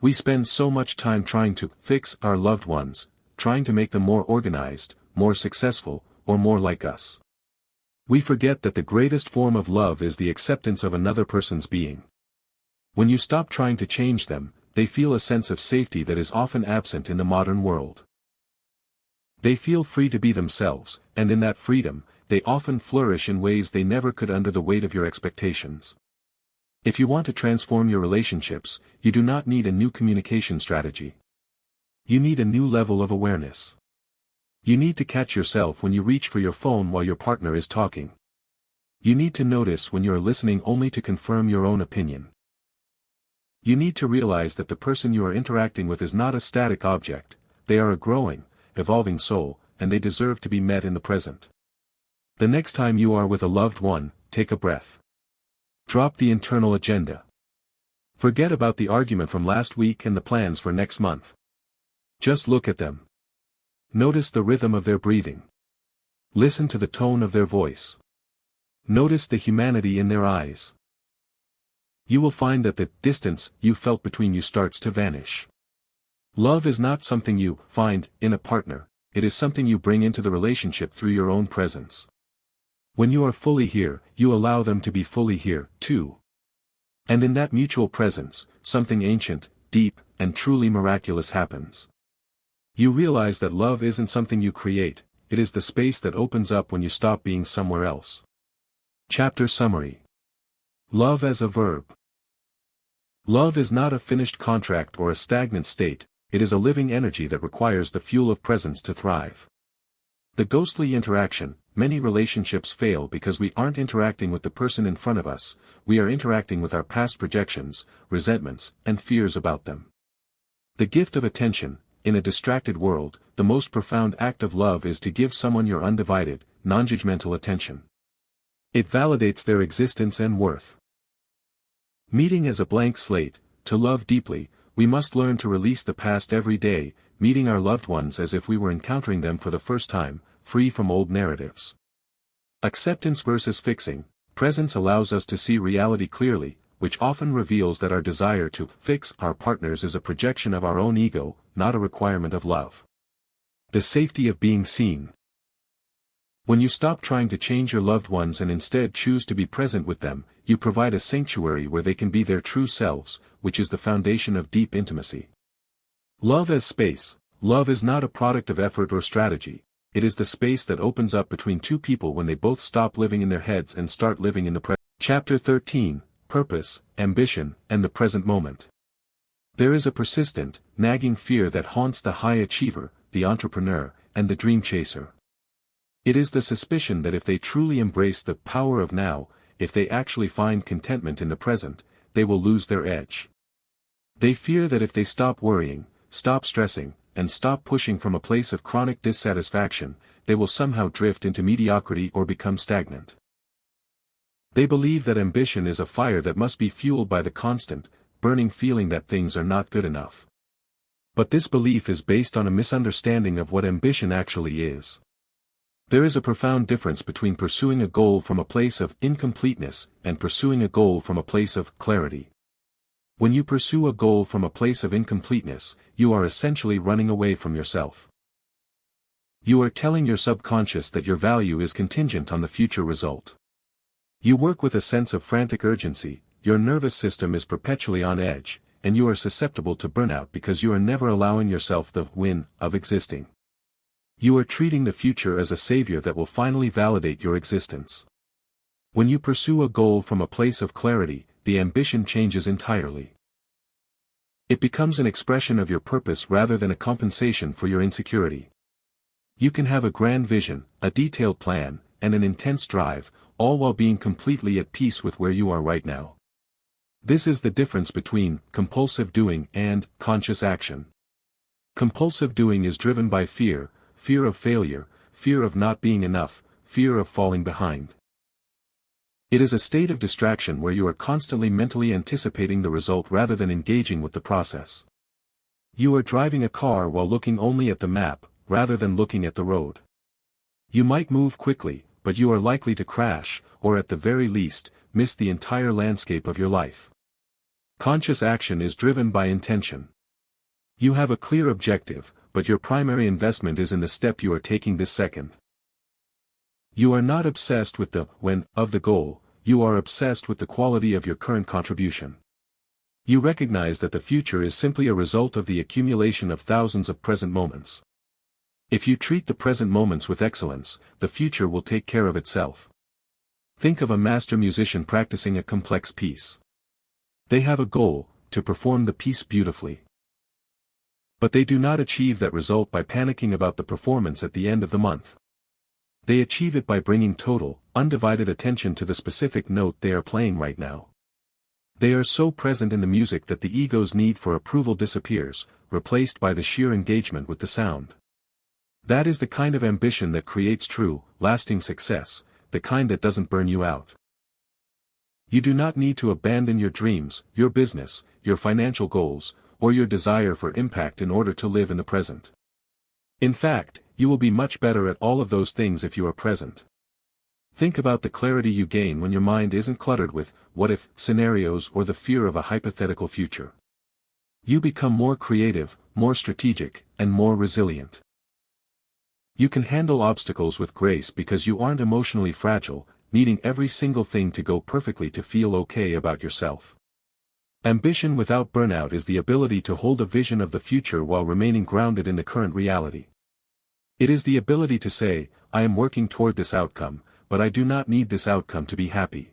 We spend so much time trying to fix our loved ones, trying to make them more organized, more successful, or more like us. We forget that the greatest form of love is the acceptance of another person's being. When you stop trying to change them, they feel a sense of safety that is often absent in the modern world. They feel free to be themselves, and in that freedom, they often flourish in ways they never could under the weight of your expectations. If you want to transform your relationships, you do not need a new communication strategy. You need a new level of awareness. You need to catch yourself when you reach for your phone while your partner is talking. You need to notice when you are listening only to confirm your own opinion. You need to realize that the person you are interacting with is not a static object, they are a growing, evolving soul, and they deserve to be met in the present. The next time you are with a loved one, take a breath. Drop the internal agenda. Forget about the argument from last week and the plans for next month. Just look at them. Notice the rhythm of their breathing. Listen to the tone of their voice. Notice the humanity in their eyes. You will find that the distance you felt between you starts to vanish. Love is not something you find in a partner, it is something you bring into the relationship through your own presence. When you are fully here, you allow them to be fully here, too. And in that mutual presence, something ancient, deep, and truly miraculous happens. You realize that love isn't something you create, it is the space that opens up when you stop being somewhere else. Chapter Summary. Love as a verb. Love is not a finished contract or a stagnant state, it is a living energy that requires the fuel of presence to thrive. The ghostly interaction, many relationships fail because we aren't interacting with the person in front of us, we are interacting with our past projections, resentments, and fears about them. The gift of attention. In a distracted world, the most profound act of love is to give someone your undivided, non-judgmental attention. It validates their existence and worth. Meeting as a blank slate. To love deeply, we must learn to release the past every day, meeting our loved ones as if we were encountering them for the first time, free from old narratives. Acceptance versus fixing. Presence allows us to see reality clearly, which often reveals that our desire to fix our partners is a projection of our own ego, not a requirement of love. The safety of being seen. When you stop trying to change your loved ones and instead choose to be present with them, you provide a sanctuary where they can be their true selves, which is the foundation of deep intimacy. Love as space. Love is not a product of effort or strategy, it is the space that opens up between two people when they both stop living in their heads and start living in the present. Chapter 13. Purpose, Ambition, and the Present Moment. There is a persistent, nagging fear that haunts the high achiever, the entrepreneur, and the dream chaser. It is the suspicion that if they truly embrace the power of now, if they actually find contentment in the present, they will lose their edge. They fear that if they stop worrying, stop stressing, and stop pushing from a place of chronic dissatisfaction, they will somehow drift into mediocrity or become stagnant. They believe that ambition is a fire that must be fueled by the constant, burning feeling that things are not good enough. But this belief is based on a misunderstanding of what ambition actually is. There is a profound difference between pursuing a goal from a place of incompleteness and pursuing a goal from a place of clarity. When you pursue a goal from a place of incompleteness, you are essentially running away from yourself. You are telling your subconscious that your value is contingent on the future result. You work with a sense of frantic urgency, your nervous system is perpetually on edge, and you are susceptible to burnout because you are never allowing yourself the win of existing. You are treating the future as a savior that will finally validate your existence. When you pursue a goal from a place of clarity, the ambition changes entirely. It becomes an expression of your purpose rather than a compensation for your insecurity. You can have a grand vision, a detailed plan, and an intense drive, all while being completely at peace with where you are right now. This is the difference between compulsive doing and conscious action. Compulsive doing is driven by fear, fear of failure, fear of not being enough, fear of falling behind. It is a state of distraction where you are constantly mentally anticipating the result rather than engaging with the process. You are driving a car while looking only at the map, rather than looking at the road. You might move quickly, but you are likely to crash, or at the very least, miss the entire landscape of your life. Conscious action is driven by intention. You have a clear objective, but your primary investment is in the step you are taking this second. You are not obsessed with the when of the goal, you are obsessed with the quality of your current contribution. You recognize that the future is simply a result of the accumulation of thousands of present moments. If you treat the present moments with excellence, the future will take care of itself. Think of a master musician practicing a complex piece. They have a goal, to perform the piece beautifully. But they do not achieve that result by panicking about the performance at the end of the month. They achieve it by bringing total, undivided attention to the specific note they are playing right now. They are so present in the music that the ego's need for approval disappears, replaced by the sheer engagement with the sound. That is the kind of ambition that creates true, lasting success, the kind that doesn't burn you out. You do not need to abandon your dreams, your business, your financial goals, or your desire for impact in order to live in the present. In fact, you will be much better at all of those things if you are present. Think about the clarity you gain when your mind isn't cluttered with what-if scenarios or the fear of a hypothetical future. You become more creative, more strategic, and more resilient. You can handle obstacles with grace because you aren't emotionally fragile, needing every single thing to go perfectly to feel okay about yourself. Ambition without burnout is the ability to hold a vision of the future while remaining grounded in the current reality. It is the ability to say, I am working toward this outcome, but I do not need this outcome to be happy.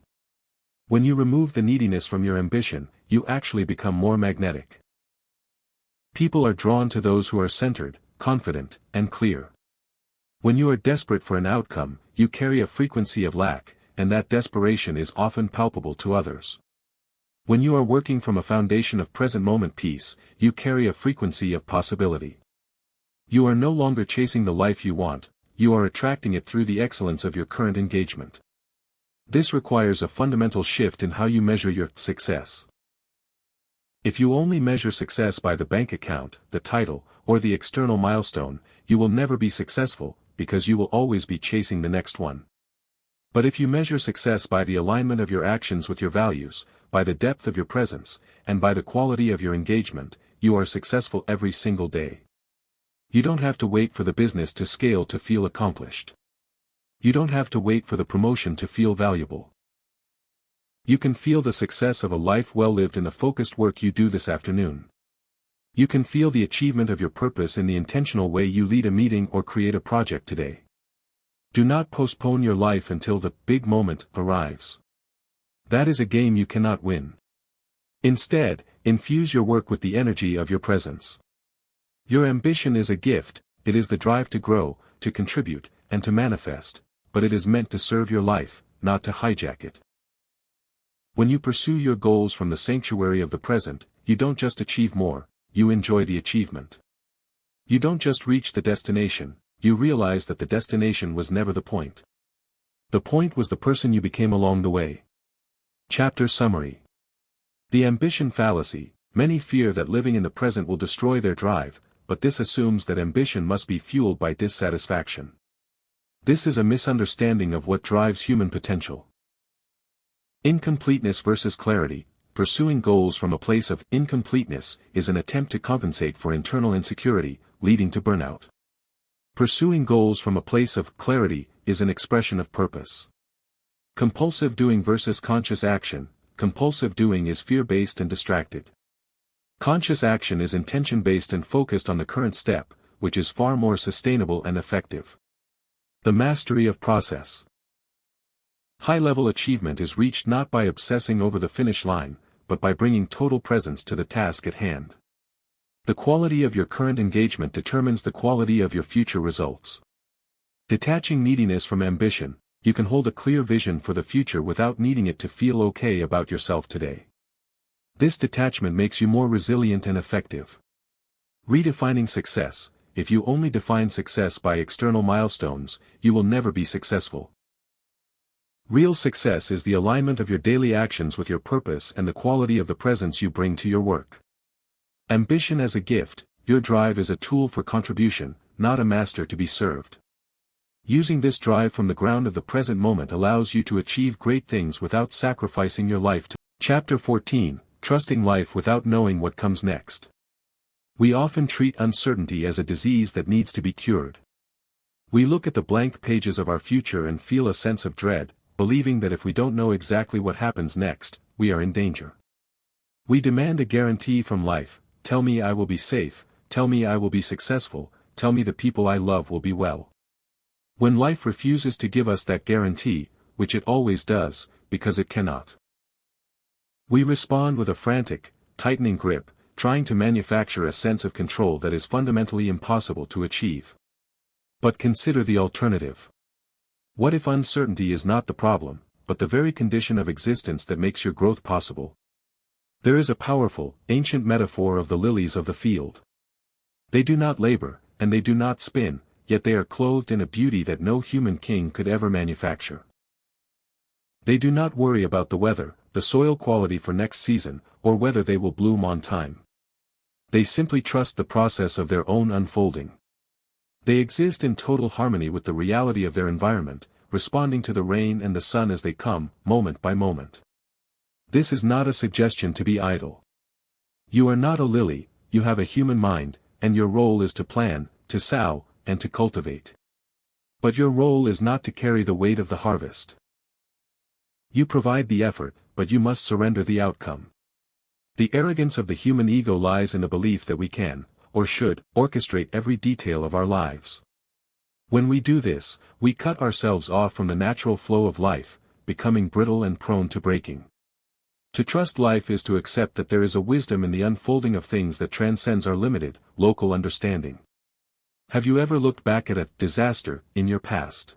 When you remove the neediness from your ambition, you actually become more magnetic. People are drawn to those who are centered, confident, and clear. When you are desperate for an outcome, you carry a frequency of lack, and that desperation is often palpable to others. When you are working from a foundation of present moment peace, you carry a frequency of possibility. You are no longer chasing the life you want, you are attracting it through the excellence of your current engagement. This requires a fundamental shift in how you measure your success. If you only measure success by the bank account, the title, or the external milestone, you will never be successful, because you will always be chasing the next one. But if you measure success by the alignment of your actions with your values, by the depth of your presence, and by the quality of your engagement, you are successful every single day. You don't have to wait for the business to scale to feel accomplished. You don't have to wait for the promotion to feel valuable. You can feel the success of a life well lived in the focused work you do this afternoon. You can feel the achievement of your purpose in the intentional way you lead a meeting or create a project today. Do not postpone your life until the big moment arrives. That is a game you cannot win. Instead, infuse your work with the energy of your presence. Your ambition is a gift, it is the drive to grow, to contribute, and to manifest, but it is meant to serve your life, not to hijack it. When you pursue your goals from the sanctuary of the present, you don't just achieve more, you enjoy the achievement. You don't just reach the destination, you realize that the destination was never the point. The point was the person you became along the way. Chapter Summary. The ambition fallacy. Many fear that living in the present will destroy their drive, but this assumes that ambition must be fueled by dissatisfaction. This is a misunderstanding of what drives human potential. Incompleteness versus clarity. Pursuing goals from a place of incompleteness is an attempt to compensate for internal insecurity, leading to burnout. Pursuing goals from a place of clarity is an expression of purpose. Compulsive doing versus conscious action. Compulsive doing is fear-based and distracted. Conscious action is intention-based and focused on the current step, which is far more sustainable and effective. The mastery of process. High-level achievement is reached not by obsessing over the finish line, but by bringing total presence to the task at hand. The quality of your current engagement determines the quality of your future results. Detaching neediness from ambition, you can hold a clear vision for the future without needing it to feel okay about yourself today. This detachment makes you more resilient and effective. Redefining success. If you only define success by external milestones, you will never be successful. Real success is the alignment of your daily actions with your purpose and the quality of the presence you bring to your work. Ambition as a gift, your drive is a tool for contribution, not a master to be served. Using this drive from the ground of the present moment allows you to achieve great things without sacrificing your life to. Chapter 14, Trusting Life Without Knowing What Comes Next. We often treat uncertainty as a disease that needs to be cured. We look at the blank pages of our future and feel a sense of dread, believing that if we don't know exactly what happens next, we are in danger. We demand a guarantee from life. Tell me I will be safe, tell me I will be successful, tell me the people I love will be well. When life refuses to give us that guarantee, which it always does, because it cannot, we respond with a frantic, tightening grip, trying to manufacture a sense of control that is fundamentally impossible to achieve. But consider the alternative. What if uncertainty is not the problem, but the very condition of existence that makes your growth possible? There is a powerful, ancient metaphor of the lilies of the field. They do not labor, and they do not spin, yet they are clothed in a beauty that no human king could ever manufacture. They do not worry about the weather, the soil quality for next season, or whether they will bloom on time. They simply trust the process of their own unfolding. They exist in total harmony with the reality of their environment, responding to the rain and the sun as they come, moment by moment. This is not a suggestion to be idle. You are not a lily, you have a human mind, and your role is to plan, to sow, and to cultivate. But your role is not to carry the weight of the harvest. You provide the effort, but you must surrender the outcome. The arrogance of the human ego lies in the belief that we can, or should, orchestrate every detail of our lives. When we do this, we cut ourselves off from the natural flow of life, becoming brittle and prone to breaking. To trust life is to accept that there is a wisdom in the unfolding of things that transcends our limited, local understanding. Have you ever looked back at a disaster in your past?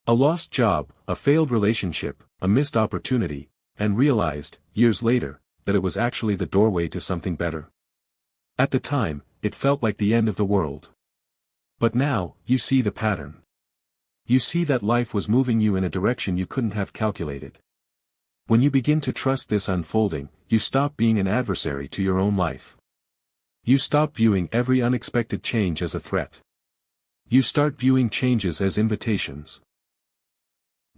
A lost job, a failed relationship, a missed opportunity, and realized, years later, that it was actually the doorway to something better. At the time, it felt like the end of the world. But now, you see the pattern. You see that life was moving you in a direction you couldn't have calculated. When you begin to trust this unfolding, you stop being an adversary to your own life. You stop viewing every unexpected change as a threat. You start viewing changes as invitations.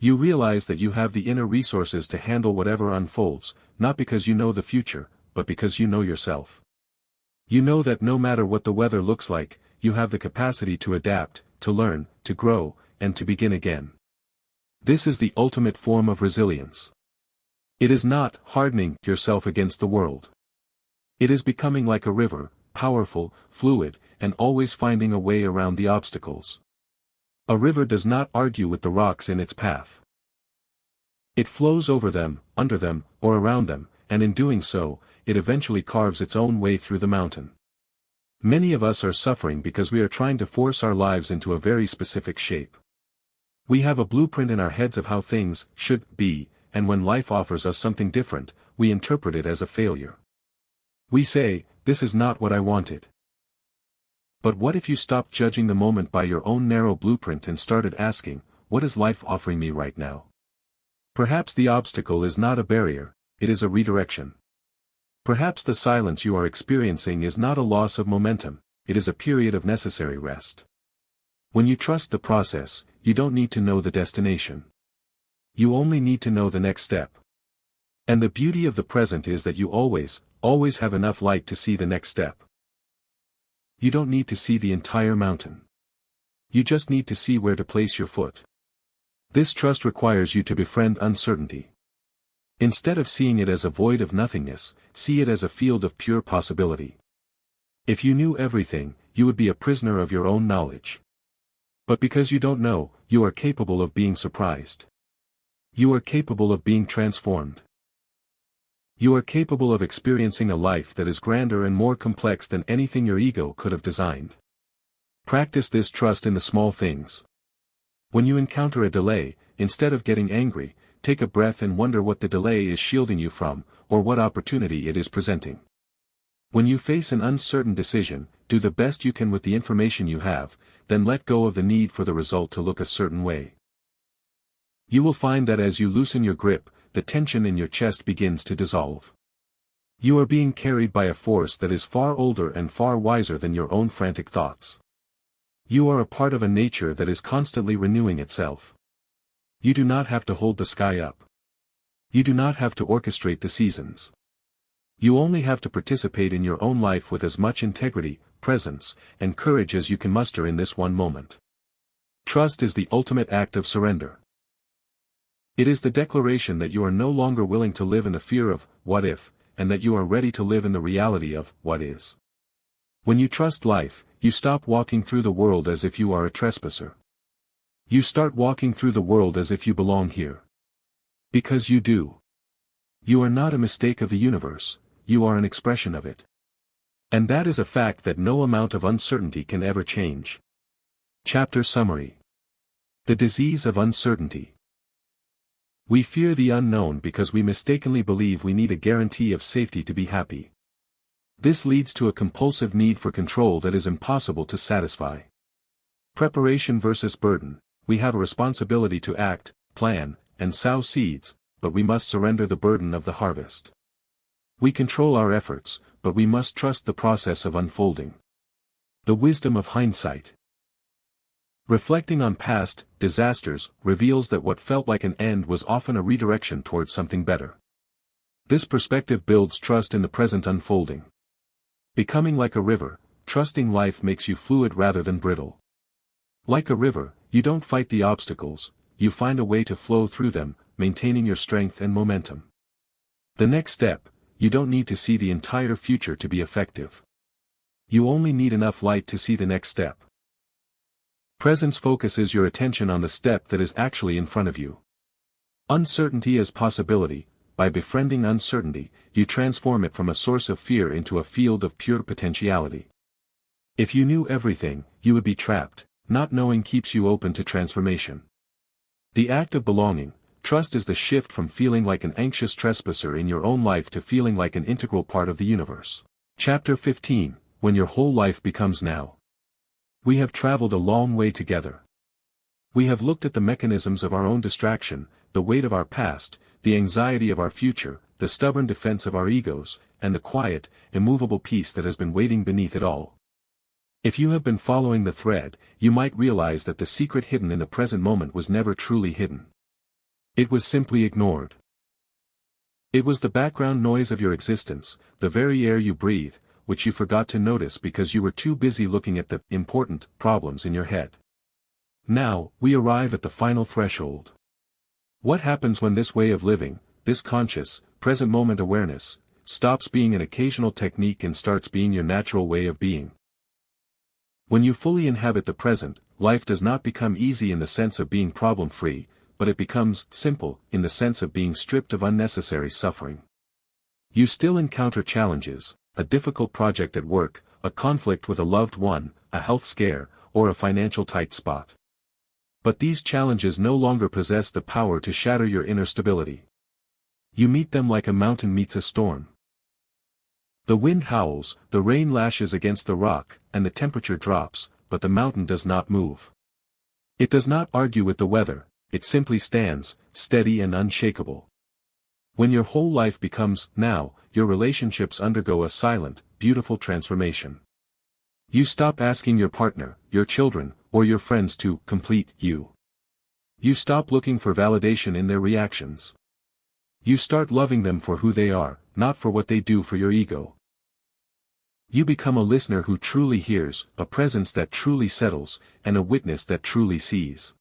You realize that you have the inner resources to handle whatever unfolds, not because you know the future, but because you know yourself. You know that no matter what the weather looks like, you have the capacity to adapt, to learn, to grow, and to begin again. This is the ultimate form of resilience. It is not hardening yourself against the world. It is becoming like a river, powerful, fluid, and always finding a way around the obstacles. A river does not argue with the rocks in its path. It flows over them, under them, or around them, and in doing so, it eventually carves its own way through the mountain. Many of us are suffering because we are trying to force our lives into a very specific shape. We have a blueprint in our heads of how things should be, and when life offers us something different, we interpret it as a failure. We say, "This is not what I wanted." But what if you stopped judging the moment by your own narrow blueprint and started asking, "What is life offering me right now?" Perhaps the obstacle is not a barrier, it is a redirection. Perhaps the silence you are experiencing is not a loss of momentum, it is a period of necessary rest. When you trust the process, you don't need to know the destination. You only need to know the next step. And the beauty of the present is that you always have enough light to see the next step. You don't need to see the entire mountain. You just need to see where to place your foot. This trust requires you to befriend uncertainty. Instead of seeing it as a void of nothingness, see it as a field of pure possibility. If you knew everything, you would be a prisoner of your own knowledge. But because you don't know, you are capable of being surprised. You are capable of being transformed. You are capable of experiencing a life that is grander and more complex than anything your ego could have designed. Practice this trust in the small things. When you encounter a delay, instead of getting angry, take a breath and wonder what the delay is shielding you from, or what opportunity it is presenting. When you face an uncertain decision, do the best you can with the information you have, then let go of the need for the result to look a certain way. You will find that as you loosen your grip, the tension in your chest begins to dissolve. You are being carried by a force that is far older and far wiser than your own frantic thoughts. You are a part of a nature that is constantly renewing itself. You do not have to hold the sky up. You do not have to orchestrate the seasons. You only have to participate in your own life with as much integrity, presence, and courage as you can muster in this one moment. Trust is the ultimate act of surrender. It is the declaration that you are no longer willing to live in the fear of, "What if," and that you are ready to live in the reality of, "What is." When you trust life, you stop walking through the world as if you are a trespasser. You start walking through the world as if you belong here. Because you do. You are not a mistake of the universe, you are an expression of it. And that is a fact that no amount of uncertainty can ever change. Chapter Summary. The disease of uncertainty. We fear the unknown because we mistakenly believe we need a guarantee of safety to be happy. This leads to a compulsive need for control that is impossible to satisfy. Preparation versus burden. We have a responsibility to act, plan, and sow seeds, but we must surrender the burden of the harvest. We control our efforts, but we must trust the process of unfolding. The wisdom of hindsight. Reflecting on past disasters reveals that what felt like an end was often a redirection towards something better. This perspective builds trust in the present unfolding. Becoming like a river, trusting life makes you fluid rather than brittle. Like a river, you don't fight the obstacles, you find a way to flow through them, maintaining your strength and momentum. The next step, you don't need to see the entire future to be effective. You only need enough light to see the next step. Presence focuses your attention on the step that is actually in front of you. Uncertainty as possibility. By befriending uncertainty, you transform it from a source of fear into a field of pure potentiality. If you knew everything, you would be trapped. Not knowing keeps you open to transformation. The act of belonging, trust is the shift from feeling like an anxious trespasser in your own life to feeling like an integral part of the universe. Chapter 15, When Your Whole Life Becomes Now. We have traveled a long way together. We have looked at the mechanisms of our own distraction, the weight of our past, the anxiety of our future, the stubborn defense of our egos, and the quiet, immovable peace that has been waiting beneath it all. If you have been following the thread, you might realize that the secret hidden in the present moment was never truly hidden. It was simply ignored. It was the background noise of your existence, the very air you breathe, which you forgot to notice because you were too busy looking at the important problems in your head. Now, we arrive at the final threshold. What happens when this way of living, this conscious, present moment awareness, stops being an occasional technique and starts being your natural way of being? When you fully inhabit the present, life does not become easy in the sense of being problem-free, but it becomes simple in the sense of being stripped of unnecessary suffering. You still encounter challenges, a difficult project at work, a conflict with a loved one, a health scare, or a financial tight spot. But these challenges no longer possess the power to shatter your inner stability. You meet them like a mountain meets a storm. The wind howls, the rain lashes against the rock, and the temperature drops, but the mountain does not move. It does not argue with the weather, it simply stands, steady and unshakable. When your whole life becomes now, your relationships undergo a silent, beautiful transformation. You stop asking your partner, your children, or your friends to complete you. You stop looking for validation in their reactions. You start loving them for who they are, not for what they do for your ego. You become a listener who truly hears, a presence that truly settles, and a witness that truly sees.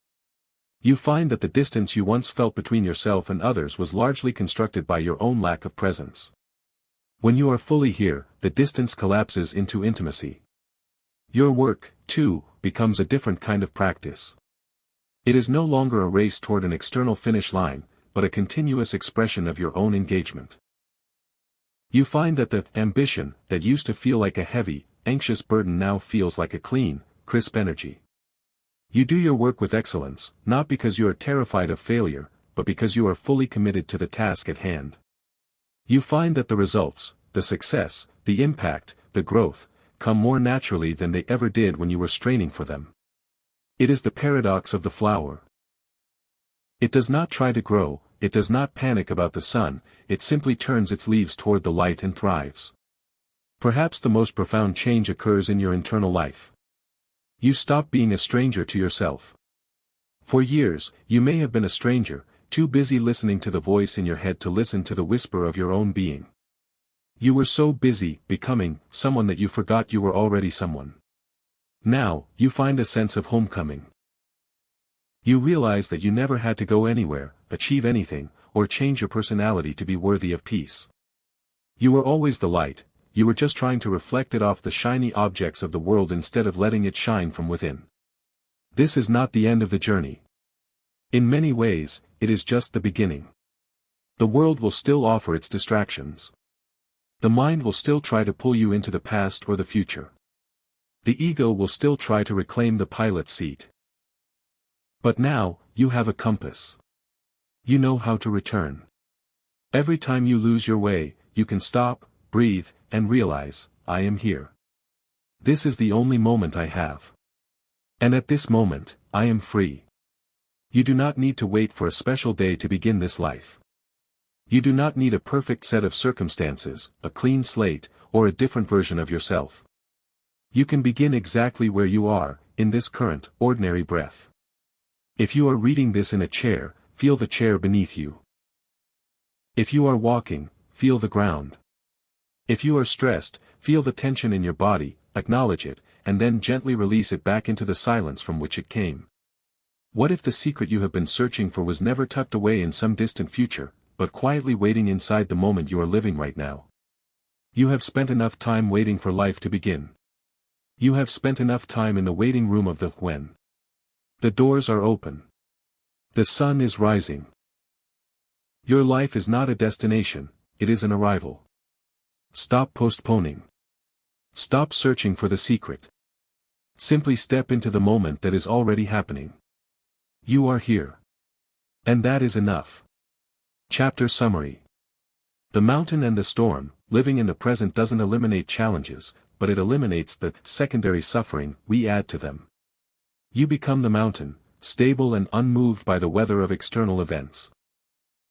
You find that the distance you once felt between yourself and others was largely constructed by your own lack of presence. When you are fully here, the distance collapses into intimacy. Your work, too, becomes a different kind of practice. It is no longer a race toward an external finish line, but a continuous expression of your own engagement. You find that the ambition that used to feel like a heavy, anxious burden now feels like a clean, crisp energy. You do your work with excellence, not because you are terrified of failure, but because you are fully committed to the task at hand. You find that the results, the success, the impact, the growth, come more naturally than they ever did when you were straining for them. It is the paradox of the flower. It does not try to grow, it does not panic about the sun, it simply turns its leaves toward the light and thrives. Perhaps the most profound change occurs in your internal life. You stop being a stranger to yourself. For years, you may have been a stranger, too busy listening to the voice in your head to listen to the whisper of your own being. You were so busy becoming someone that you forgot you were already someone. Now, you find a sense of homecoming. You realize that you never had to go anywhere, achieve anything, or change your personality to be worthy of peace. You were always the light, you were just trying to reflect it off the shiny objects of the world instead of letting it shine from within. This is not the end of the journey. In many ways, it is just the beginning. The world will still offer its distractions. The mind will still try to pull you into the past or the future. The ego will still try to reclaim the pilot's seat. But now, you have a compass. You know how to return. Every time you lose your way, you can stop, breathe, and realize, I am here. This is the only moment I have. And at this moment, I am free. You do not need to wait for a special day to begin this life. You do not need a perfect set of circumstances, a clean slate, or a different version of yourself. You can begin exactly where you are, in this current, ordinary breath. If you are reading this in a chair, feel the chair beneath you. If you are walking, feel the ground. If you are stressed, feel the tension in your body, acknowledge it, and then gently release it back into the silence from which it came. What if the secret you have been searching for was never tucked away in some distant future, but quietly waiting inside the moment you are living right now? You have spent enough time waiting for life to begin. You have spent enough time in the waiting room of the when. The doors are open. The sun is rising. Your life is not a destination, it is an arrival. Stop postponing. Stop searching for the secret. Simply step into the moment that is already happening. You are here. And that is enough. Chapter Summary. The mountain and the storm. Living in the present doesn't eliminate challenges, but it eliminates the secondary suffering we add to them. You become the mountain, stable and unmoved by the weather of external events.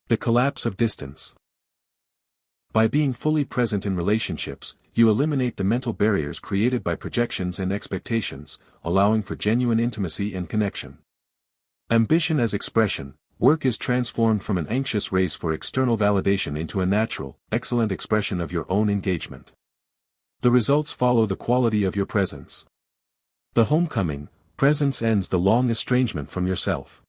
The collapse of distance. By being fully present in relationships, you eliminate the mental barriers created by projections and expectations, allowing for genuine intimacy and connection. Ambition as expression. Work is transformed from an anxious race for external validation into a natural, excellent expression of your own engagement. The results follow the quality of your presence. The homecoming. Presence ends the long estrangement from yourself.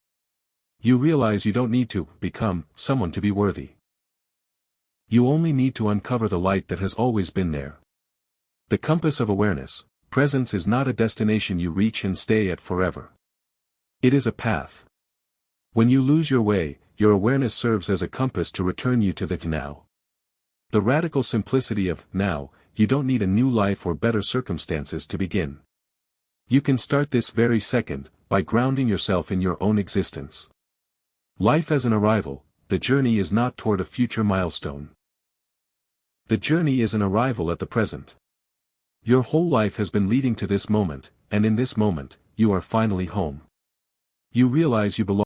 You realize you don't need to become someone to be worthy. You only need to uncover the light that has always been there. The compass of awareness. Presence is not a destination you reach and stay at forever. It is a path. When you lose your way, your awareness serves as a compass to return you to the now. The radical simplicity of now. You don't need a new life or better circumstances to begin. You can start this very second, by grounding yourself in your own existence. Life as an arrival. The journey is not toward a future milestone. The journey is an arrival at the present. Your whole life has been leading to this moment, and in this moment, you are finally home. You realize you belong.